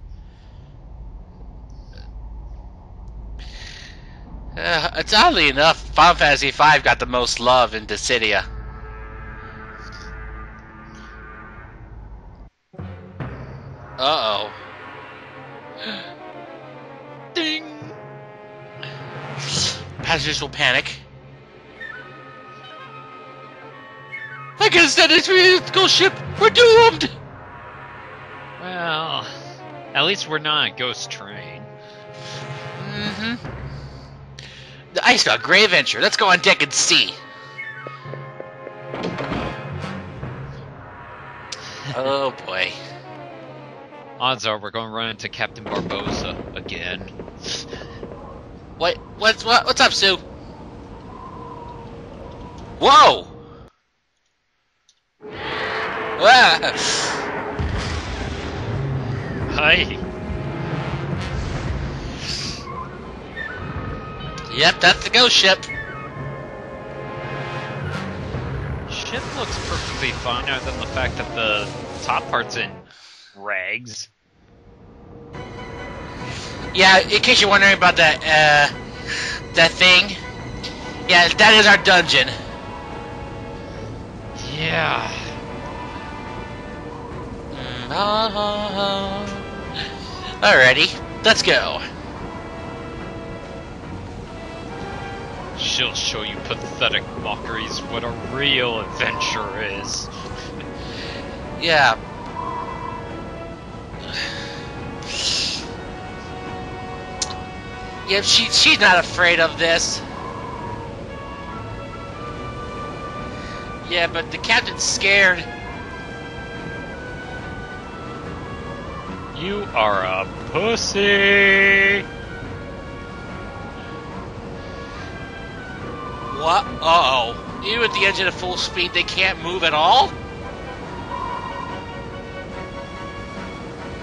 It's oddly enough, Final Fantasy V got the most love in Dissidia. Uh-oh. Ding! Passengers will panic. I can stand this ghost ship! We're doomed! Well, at least we're not a ghost train. Mm-hmm. I saw a great adventure. Let's go on deck and see. Oh boy. Odds are we're going to run into Captain Barbosa again. What's up, Sue? Whoa! Ah. Hi. Yep, that's the ghost ship. Ship looks perfectly fine, other than the fact that the top part's in rags. Yeah, in case you're wondering about that thing. Yeah, that is our dungeon. Yeah. Alrighty, let's go. She'll show you pathetic mockeries what a real adventure is. Yeah. Yeah, she's not afraid of this. Yeah, but the captain's scared. You are a pussy. What? Uh-oh. Even with the engine at full speed, they can't move at all?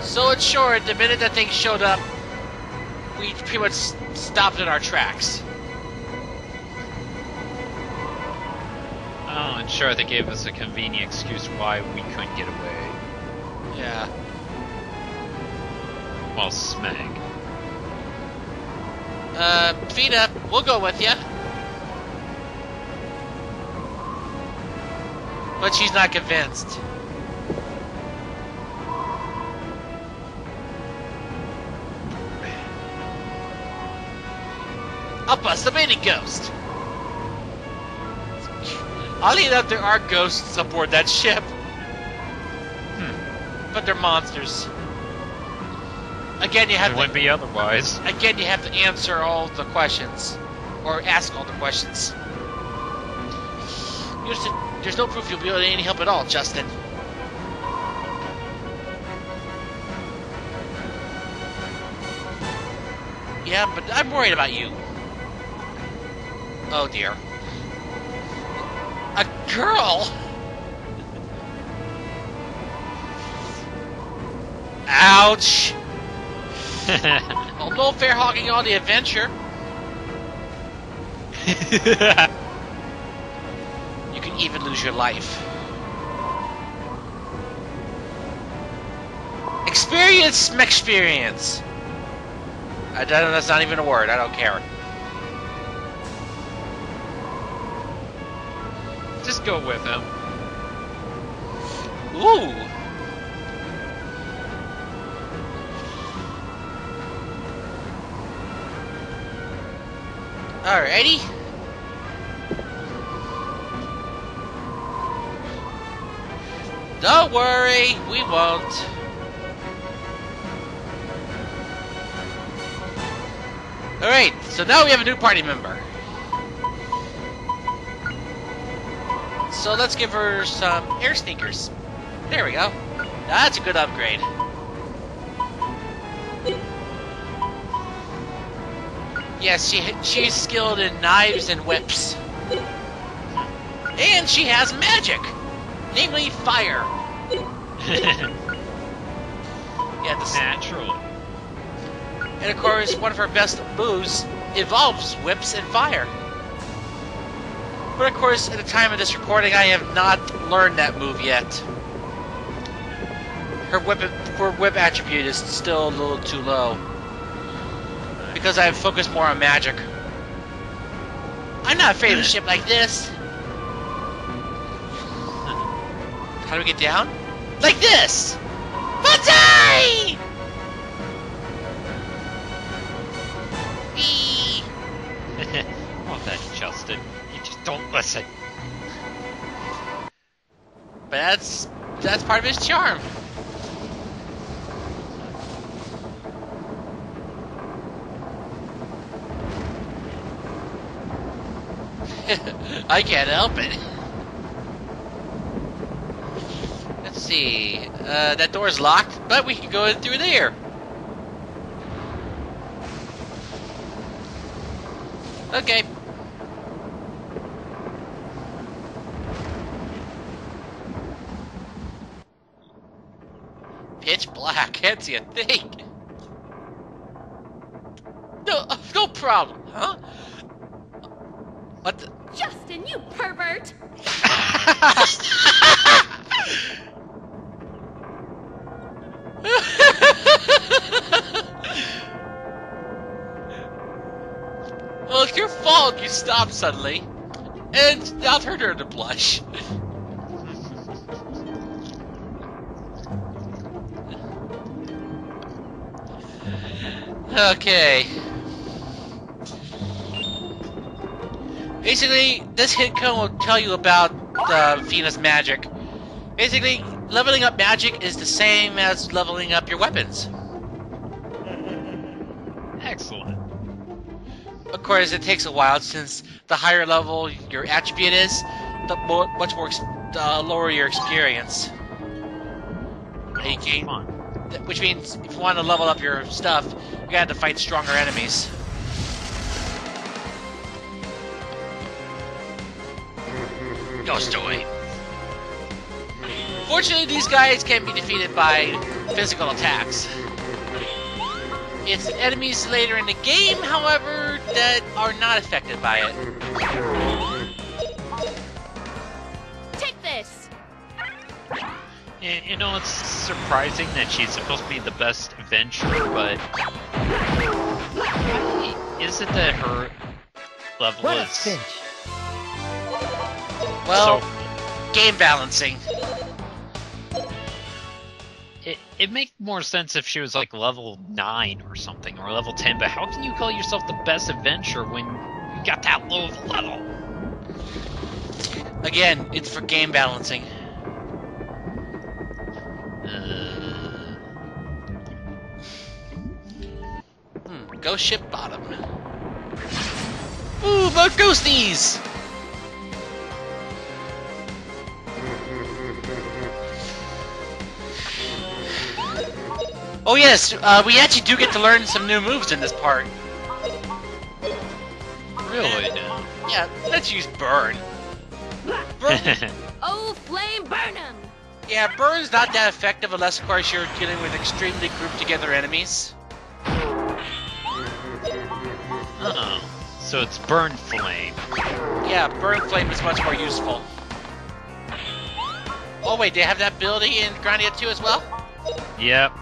So in short, the minute that thing showed up, we pretty much stopped in our tracks. Oh, and sure, they gave us a convenient excuse why we couldn't get away. Yeah. Well, smeg. Vita, we'll go with you. But she's not convinced. I'll bust a mini ghost. Oddly enough, there are ghosts aboard that ship. But they're monsters. Again, you have It wouldn't be otherwise. Again, you have to answer all the questions. Or ask all the questions. There's no proof you'll be able to any help at all, Justin. Yeah, but I'm worried about you. Oh dear. A girl? Ouch! Well, no fair hogging on the adventure. You can even lose your life. Experience, mexperience. That's not even a word. I don't care. Just go with him. Ooh. Alrighty. Don't worry, we won't. Alright, so now we have a new party member. So let's give her some air sneakers. There we go. That's a good upgrade. Yes, she's skilled in knives and whips. And she has magic! Namely, fire. Yeah, Naturally. And of course, one of her best moves involves whips and fire. But of course, at the time of this recording, I have not learned that move yet. Her whip attribute is still a little too low. Because I've focused more on magic. I'm not afraid of a ship like this. How do we get down? Like this! Bonsai! Oh, that Justin. You just don't listen. But that's part of his charm. I can't help it. Let's see. That door's locked, but we can go in through there. Okay. Pitch black. Can't see a thing. No problem, huh? What the? Justin, you pervert! fault you stopped suddenly, and now turned her to blush. Okay. Basically, this hit cone will tell you about Fina's magic. Basically, leveling up magic is the same as leveling up your weapons. Excellent. Of course, it takes a while since the higher level your attribute is, the much more lower your experience. You gain, Fun. which means if you want to level up your stuff, you got to fight stronger enemies. Ghost away. Fortunately, these guys can be defeated by physical attacks. It's enemies later in the game, however, that are not affected by it. Take this! You know, it's surprising that she's supposed to be the best adventurer, but is it that her level What a is cinch. Well, so? game balancing. It makes more sense if she was like level 9 or something, or level 10, but how can you call yourself the best adventurer when you got that low of a level? Again, it's for game balancing. Ghost ship bottom. Ooh, more ghosties! Oh yes, we actually do get to learn some new moves in this part. Really now? Yeah, let's use burn. Burn. Oh, flame burn 'em! Yeah, burn's not that effective unless, of course, you're dealing with extremely grouped together enemies. Oh, so it's burn flame. Yeah, burn flame is much more useful. Oh wait, they have that ability in Grandia 2 as well? Yep.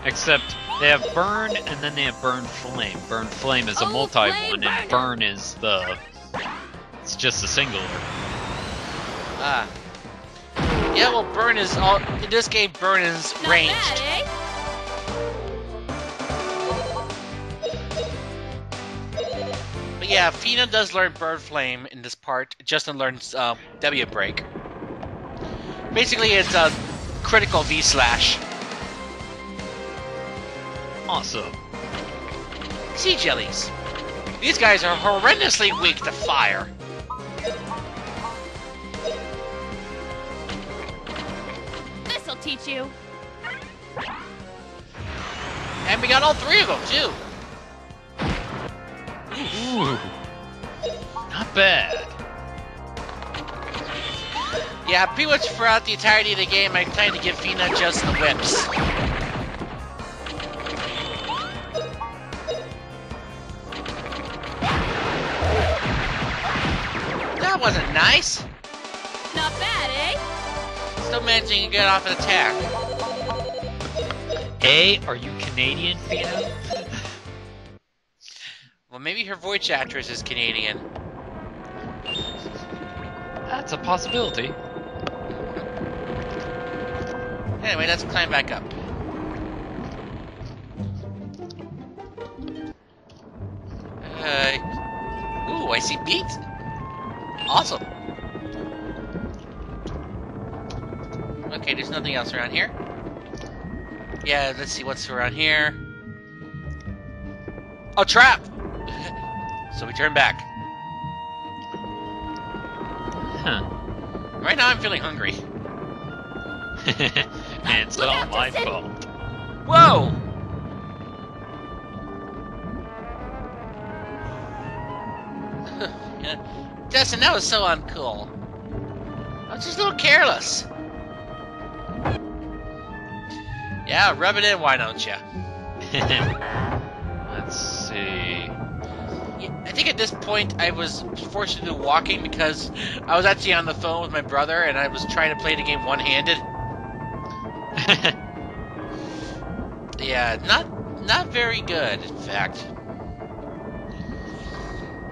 Except they have burn and then they have burn flame. Burn flame is a Oh, multi flame one, and burn is it's just a singular. Ah. Yeah, well, burn is all in this game. Burn is Not ranged. bad, eh? But yeah, Fina does learn burn flame in this part. Justin learns W break. Basically, it's a critical V slash. Awesome. Sea jellies. These guys are horrendously weak to fire. This'll teach you. And we got all three of them, too. Ooh. Not bad. Yeah, pretty much throughout the entirety of the game, I plan to give Fina just the whips. That wasn't nice. Not bad, eh? Still managing to get off an attack. Hey, are you Canadian, Fina? Well, maybe her voice actress is Canadian. That's a possibility. Anyway, let's climb back up. Ooh, I see meat. Awesome. Okay, there's nothing else around here. Yeah, let's see what's around here. Oh, trap! So we turn back. Huh. Right now I'm feeling hungry. And it's all my fault. Whoa! Yeah. Justin, that was so uncool. I was just a little careless. Yeah, rub it in, why don't you? Let's see. I think at this point I was forced to do walking because I was actually on the phone with my brother and I was trying to play the game one-handed. Yeah, not very good, in fact.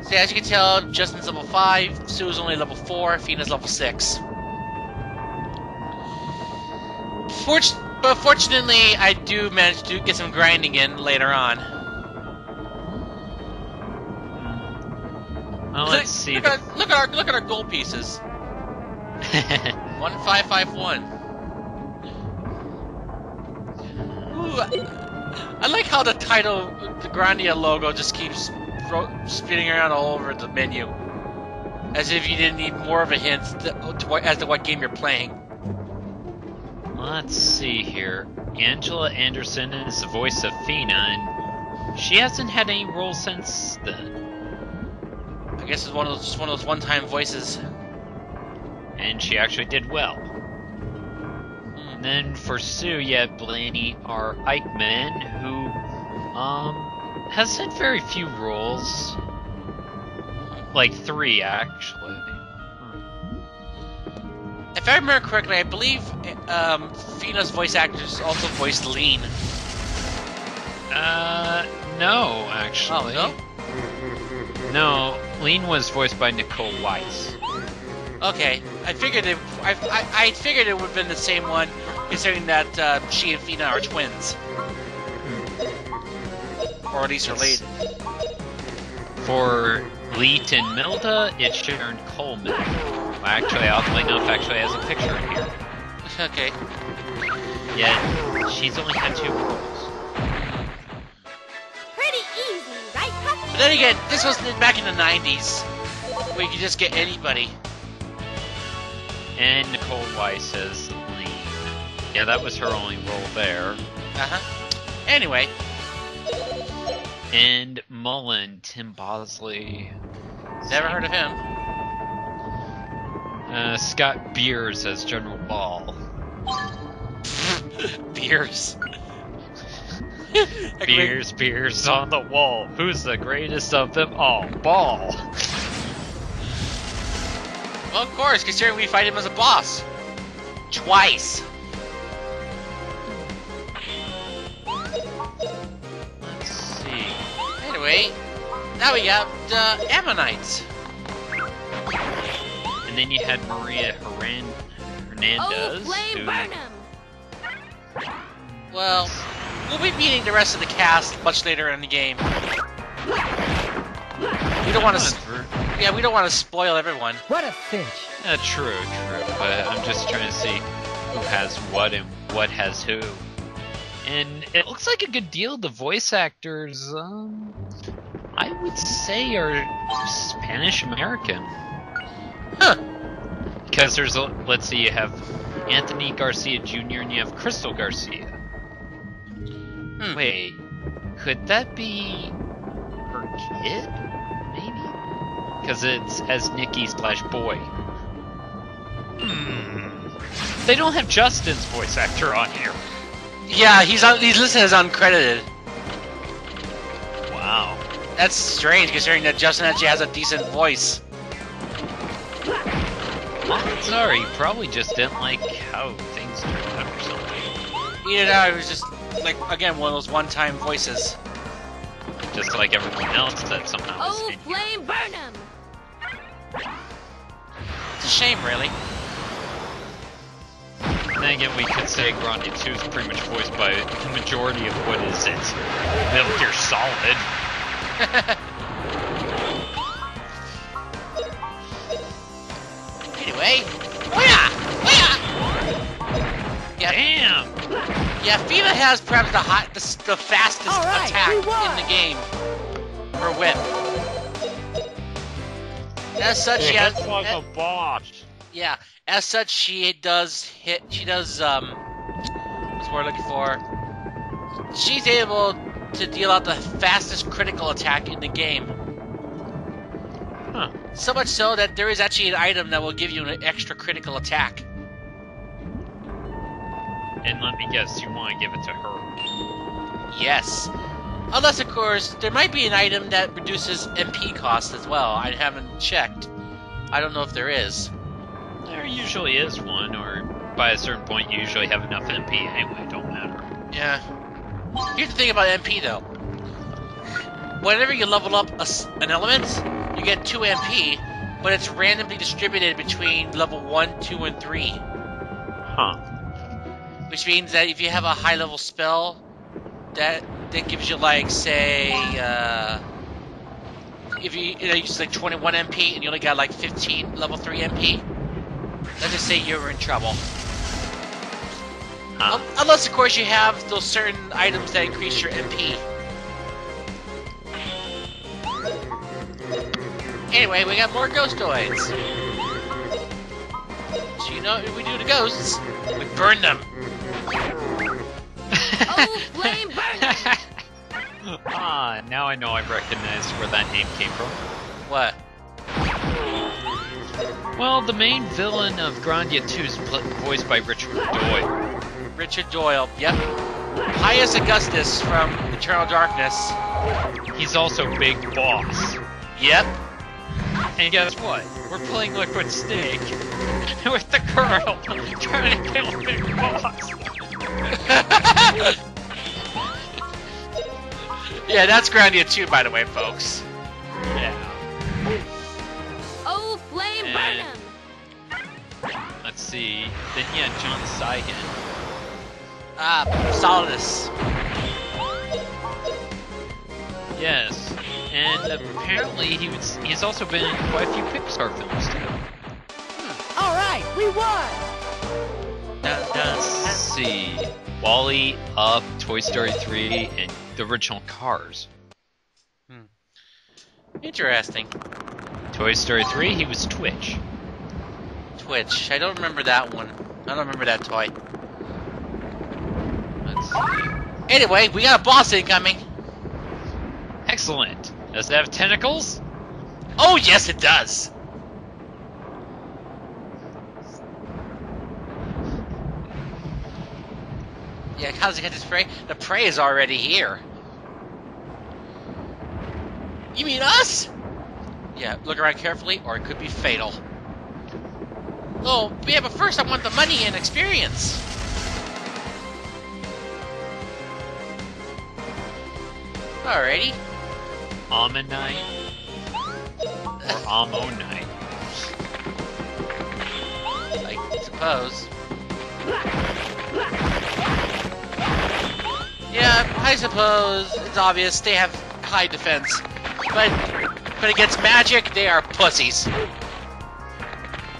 So as you can tell, Justin's level 5, Sue's only level 4, Fina's level 6. But fortunately, I do manage to get some grinding in later on. Well, let's see. Look at our gold pieces. 1551. Ooh, I like how the title, the Grandia logo, just keeps spinning around all over the menu, as if you didn't need more of a hint as to what game you're playing. Let's see here. Angela Anderson is the voice of Fina, and she hasn't had any role since then. I guess it's one of those one-time voices. And she actually did well. And then for Sue, you have Blaney R. Eichmann, who has had very few roles. Like 3, actually. If I remember correctly, I believe Fina's voice actress also voiced Lean. No, actually. Oh, no? No, Lean was voiced by Nicole Weiss. Okay, I figured it would have been the same one, considering that she and Fina are twins, or at least related. For Leet and Milda, it's Sharon Coleman. Well, actually, oddly enough, actually has a picture in here. Okay. Yet she's only had 2 roles. Pretty easy, right, Puppy? But then again, this was back in the 90s, where you could just get anybody. And Nicole Weiss as Lean. Yeah, that was her only role there. Uh-huh. Anyway. And Mullen, Tim Bosley. Never heard of him. Scott Beers as General Ball. Beers. Beers on the wall. Who's the greatest of them all? Ball. Well, of course, considering we fight him as a boss. Twice. Let's see. Anyway, now we got Ammonites. And then you had Maria Hernandez. Flame burn 'em! Well, we'll be meeting the rest of the cast much later in the game. We don't want to. Yeah, we don't want to spoil everyone. What a cinch. True. But I'm just trying to see who has what and what has who. And it looks like a good deal of the voice actors, I would say, are Spanish American. Huh. Because there's, let's see, you have Anthony Garcia Jr. and you have Crystal Garcia. Wait, could that be her kid? Maybe? Because it's as Nikki/boy. They don't have Justin's voice actor on here. Yeah, he's listed as uncredited. Wow. That's strange, considering that Justin actually has a decent voice. Sorry, he probably just didn't like how things turned out or something. Either that, or it was just, like, again, one of those one-time voices. Just like everyone else that somehow is in here. Flame burn 'em! It's a shame, really. And then again, we could say Grandia 2 is pretty much voiced by the majority of what is it? Metal Gear Solid. Anyway, yeah. Damn! Yeah, Fina has perhaps the fastest attack in the game. Her whip. As such, she has. like a boss. Yeah, as such, she does hit. She does. What's the word I'm looking for? She's able to deal out the fastest critical attack in the game. Huh. So much so that there is actually an item that will give you an extra critical attack. And let me guess, you want to give it to her. Yes. Unless, of course, there might be an item that reduces MP cost as well. I haven't checked. I don't know if there is. There usually is one, or by a certain point you usually have enough MP anyway, it don't matter. Yeah. Here's the thing about MP, though. Whenever you level up an element, you get 2 MP, but it's randomly distributed between level 1, 2, and 3. Huh. Which means that if you have a high level spell, that gives you like, say, if you use like 21 MP and you only got like 15 level 3 MP, let's just say you're in trouble. Huh. Unless, of course, you have those certain items that increase your MP. Anyway, we got more ghostoids. So you know what we do to ghosts? We burn them. Oh, flame burn them! Ah, now I know I recognize where that name came from. What? Well, the main villain of Grandia 2 is voiced by Richard Doyle. Richard Doyle, yep. Pius Augustus from Eternal Darkness. He's also Big Boss. Yep. And guess what? We're playing Liquid Snake with the girl trying to kill Big Boss. Yeah, that's Grandia 2, by the way, folks. Yeah. Oh, flame burn And- them! Let's see. Then yeah, John Seigan. Solidus. Yes. And apparently he's also been in quite a few Pixar films too. All right, we won. Let's see. Wall-E, Up, Toy Story 3, and the original Cars. Interesting. Toy Story 3, he was Twitch. Twitch. I don't remember that one. I don't remember that toy. Let's see. Anyway, we got a boss incoming. Excellent. Does it have tentacles? Oh, yes, it does. Yeah, how does he get this prey? The prey is already here. You mean us? Yeah, look around carefully, or it could be fatal. Oh, yeah, but first I want the money and experience. Alrighty. Ammonite? Or Ammonite? I suppose. Yeah, I suppose it's obvious they have high defense, but against magic, they are pussies.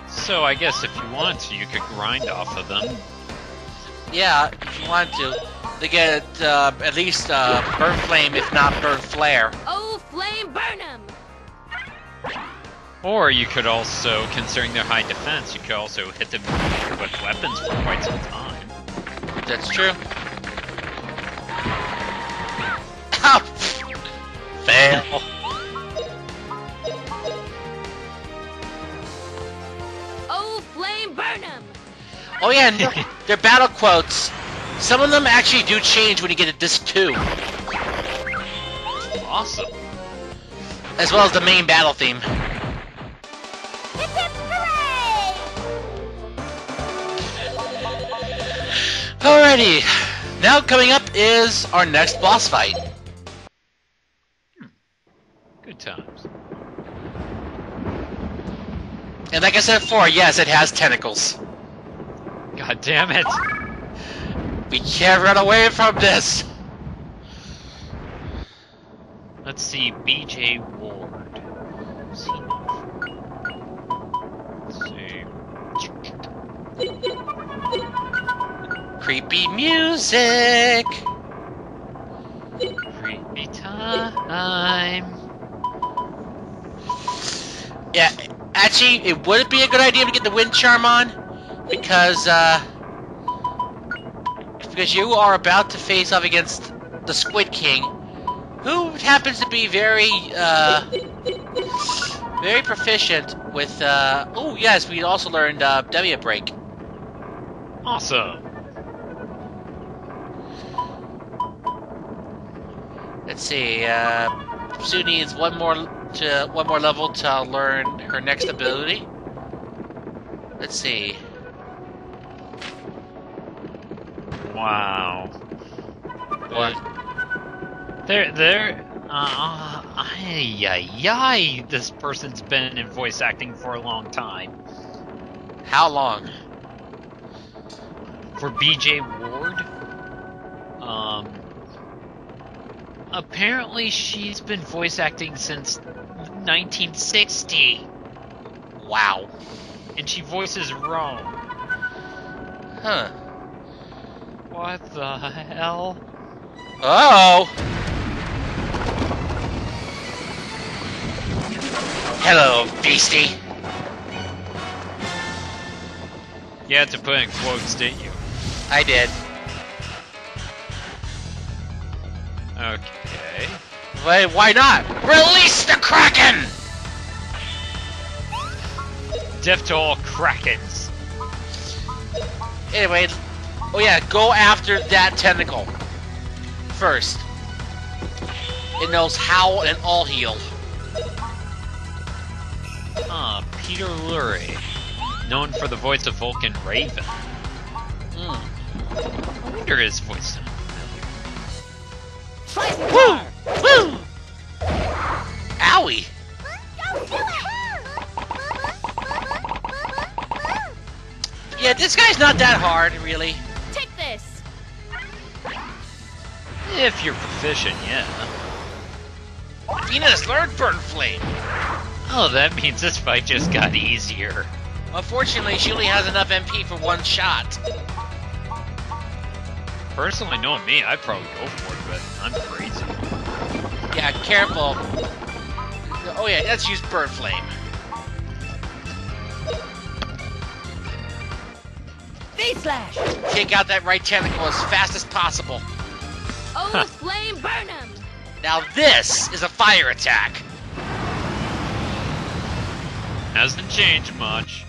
So I guess if you want to, you could grind off of them. Yeah, if you want to, they get at least burn flame, if not burn flare. Oh, flame burn them! Or you could also, considering their high defense, you could also hit them with weapons for quite some time. That's true. Ow! Fail. Oh, flame burn them! Oh yeah, and their battle quotes. Some of them actually do change when you get to disc 2, Awesome. as well as the main battle theme. Hip hip hooray! Alrighty, now coming up is our next boss fight. Good times. And like I said before, yes, it has tentacles. God damn it. We can't run away from this. Let's see, BJ Ward. Let's see. Creepy music. Creepy time. Yeah, actually, it would be a good idea to get the wind charm on, because you are about to face off against the Squid King, who happens to be very proficient with. Oh yes, we also learned W break. Awesome. Let's see. Sue needs one more level to learn her next ability. Let's see. Wow. What? I Ay, ay, ay, this person's been in voice acting for a long time. How long? For BJ Ward, apparently she's been voice acting since 1960, Wow. and she voices Rome. Huh. What the hell? Oh. Hello, beastie. You had to put in quotes, didn't you? I did. Okay. Wait, why not? Release the Kraken! Death to all Krakens. Anyway, oh yeah, go after that tentacle. First. It knows Howl and All Heal. Ah, Peter Lurie. Known for the voice of Vulcan Raven. I wonder his voice sounded familiar. Woo! Woo! Owie! Yeah, this guy's not that hard, really. Take this. If you're proficient, yeah. Venus learned Burn Flame. Oh, that means this fight just got easier. Unfortunately, she only has enough MP for one shot. Personally, knowing me, I'd probably go for it, but I'm crazy. Yeah, careful. Oh yeah, let's use Burn Flame. V-slash! Take out that right tentacle as fast as possible. Oh, flame burn 'em! Now this is a fire attack. Hasn't changed much.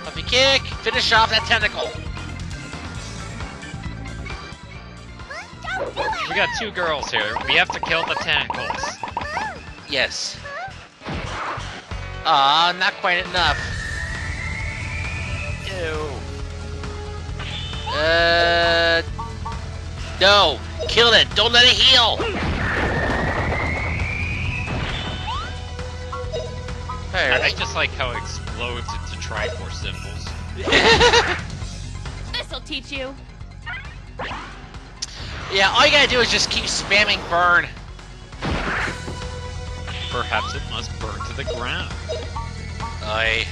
Puppy kick, finish off that tentacle. We got two girls here. We have to kill the tentacles. Yes. Ah, not quite enough. Ew. No. Kill it. Don't let it heal. I Alright. just like how it explodes into Triforce symbols. This'll teach you. Yeah, all you gotta do is just keep spamming burn. Perhaps it must burn to the ground. Aye.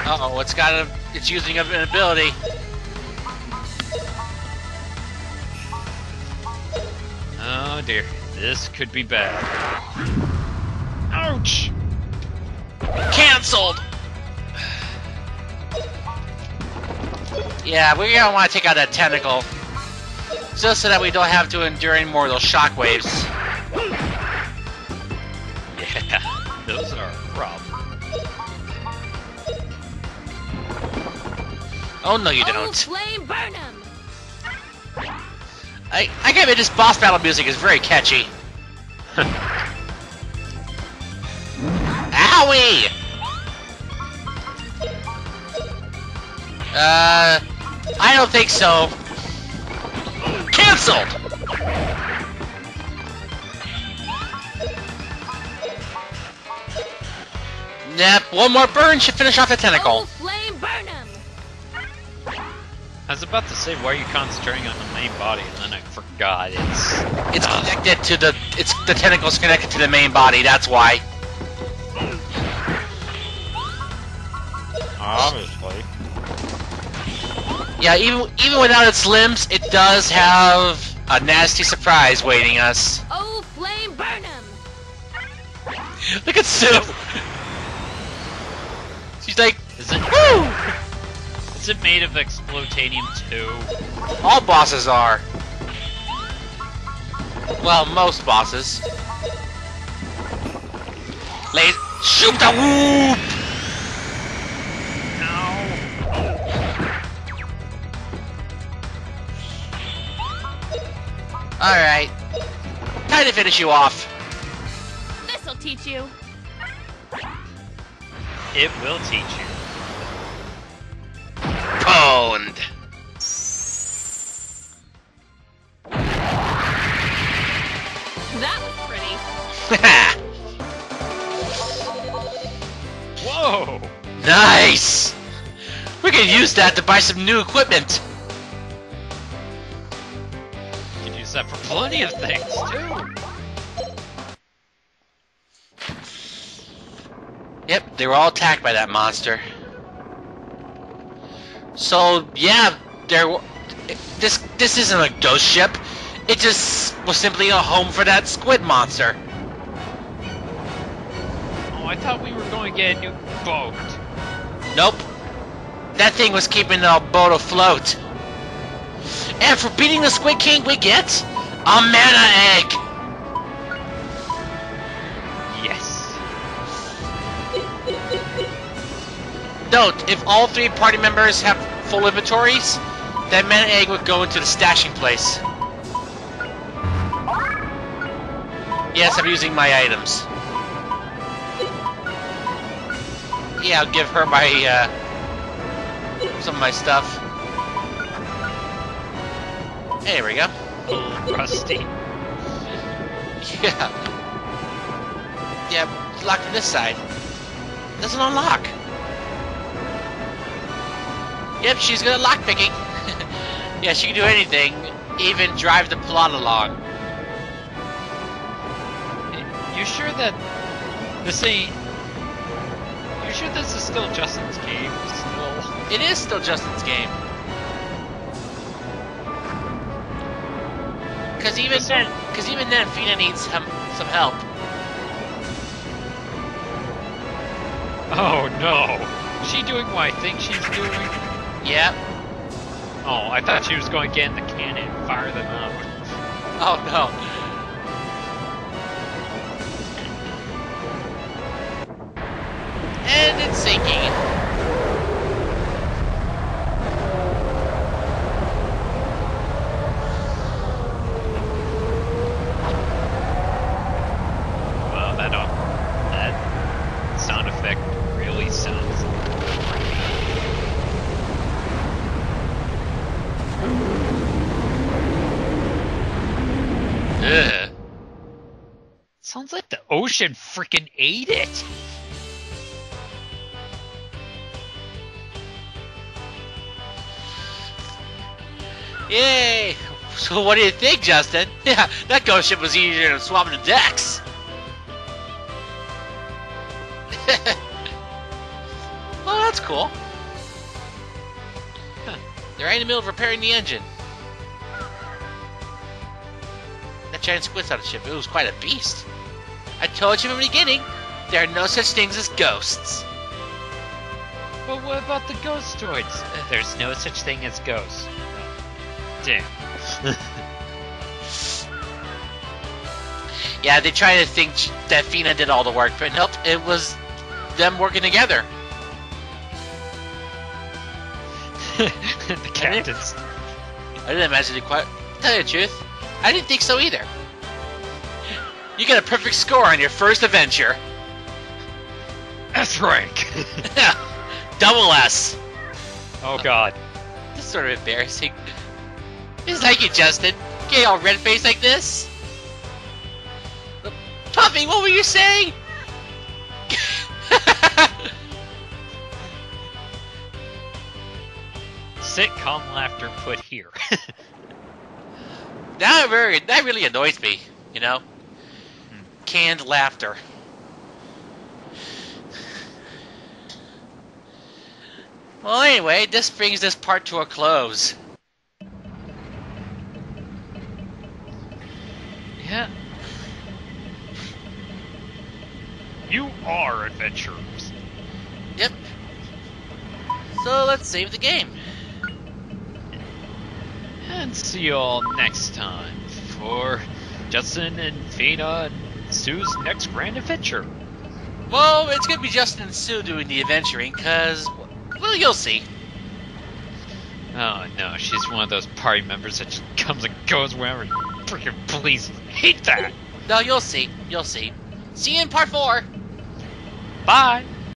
Uh-oh, it's using an ability. Oh dear, this could be bad. Ouch! Cancelled! Yeah, we're gonna want to take out that tentacle. Just so that we don't have to endure any more of those shockwaves. Yeah, those are a problem. Oh no you Oh, don't. flame burn 'em! I gotta admit, this boss battle music is very catchy. Owie! I don't think so. Cancelled! Yep, one more burn should finish off the Oh, tentacle. flame burn 'em! I was about to say, why are you concentrating on the main body? And then I forgot It's connected to the tentacle's connected to the main body, that's why. Obviously. Yeah, even without its limbs, it does have a nasty surprise waiting us. Oh, flame burn 'em! Look at Sue! She's like, Is it, woo! is it made of explotanium too? All bosses are. Well, most bosses. Shoot the whoop! Alright. Time to finish you off. This'll teach you. It will teach you. Pwned. Oh! Nice! We can use that to buy some new equipment. You can use that for plenty of things, too. Yep, they were all attacked by that monster. So yeah, this isn't a ghost ship. It just was simply a home for that squid monster. Oh, I thought we were going to get a new boat. Nope. That thing was keeping the boat afloat. And for beating the Squid King, we get a mana egg. Yes. Note, if all 3 party members have full inventories, that mana egg would go into the stashing place. Yes, I'm using my items. Yeah, I'll give her my, some of my stuff. There we go. Rusty. Yeah. Yeah, it's locked on this side. Doesn't unlock. Yep, she's good at lockpicking. Yeah, she can do anything, even drive the plot along. You sure that this ain't... You sure this is still Justin's game? Still? It is still Justin's game. Cause even then, Fina needs some help. Oh no! Is she doing what I think she's doing? Yep. Oh, I thought she was going to get in the cannon and fire them out. Oh no. And it's sinking. Well, that sound effect really sounds Ugh. sounds like the ocean freaking ate it. Yay! So what do you think, Justin? Yeah, that ghost ship was easier than swapping the decks. Oh, that's cool. Huh. They're right in the middle of repairing the engine. That giant squid on the ship, it was quite a beast. I told you from the beginning, there are no such things as ghosts. But what about the ghostoids? There's no such thing as ghosts. Damn. Yeah, they try to think that Fina did all the work, but nope, it was them working together. The captains. I didn't imagine it quite. Tell you the truth, I didn't think so either. You got a perfect score on your first adventure. S rank. Double S. Oh god. This is sort of embarrassing. Just like you, Justin. Get all red faced like this. Puffy, what were you saying? Sitcom laughter put here. That really annoys me, you know? Canned laughter. Well, anyway, this brings this part to a close. Yeah. You are adventurers. Yep. So let's save the game. And see you all next time for Justin and Fina and Sue's next grand adventure. Well, it's gonna be Justin and Sue doing the adventuring, cause, well, you'll see. Oh no, she's one of those party members that just comes and goes wherever you freaking please. Hate that! No, you'll see. You'll see. See you in part 4. Bye!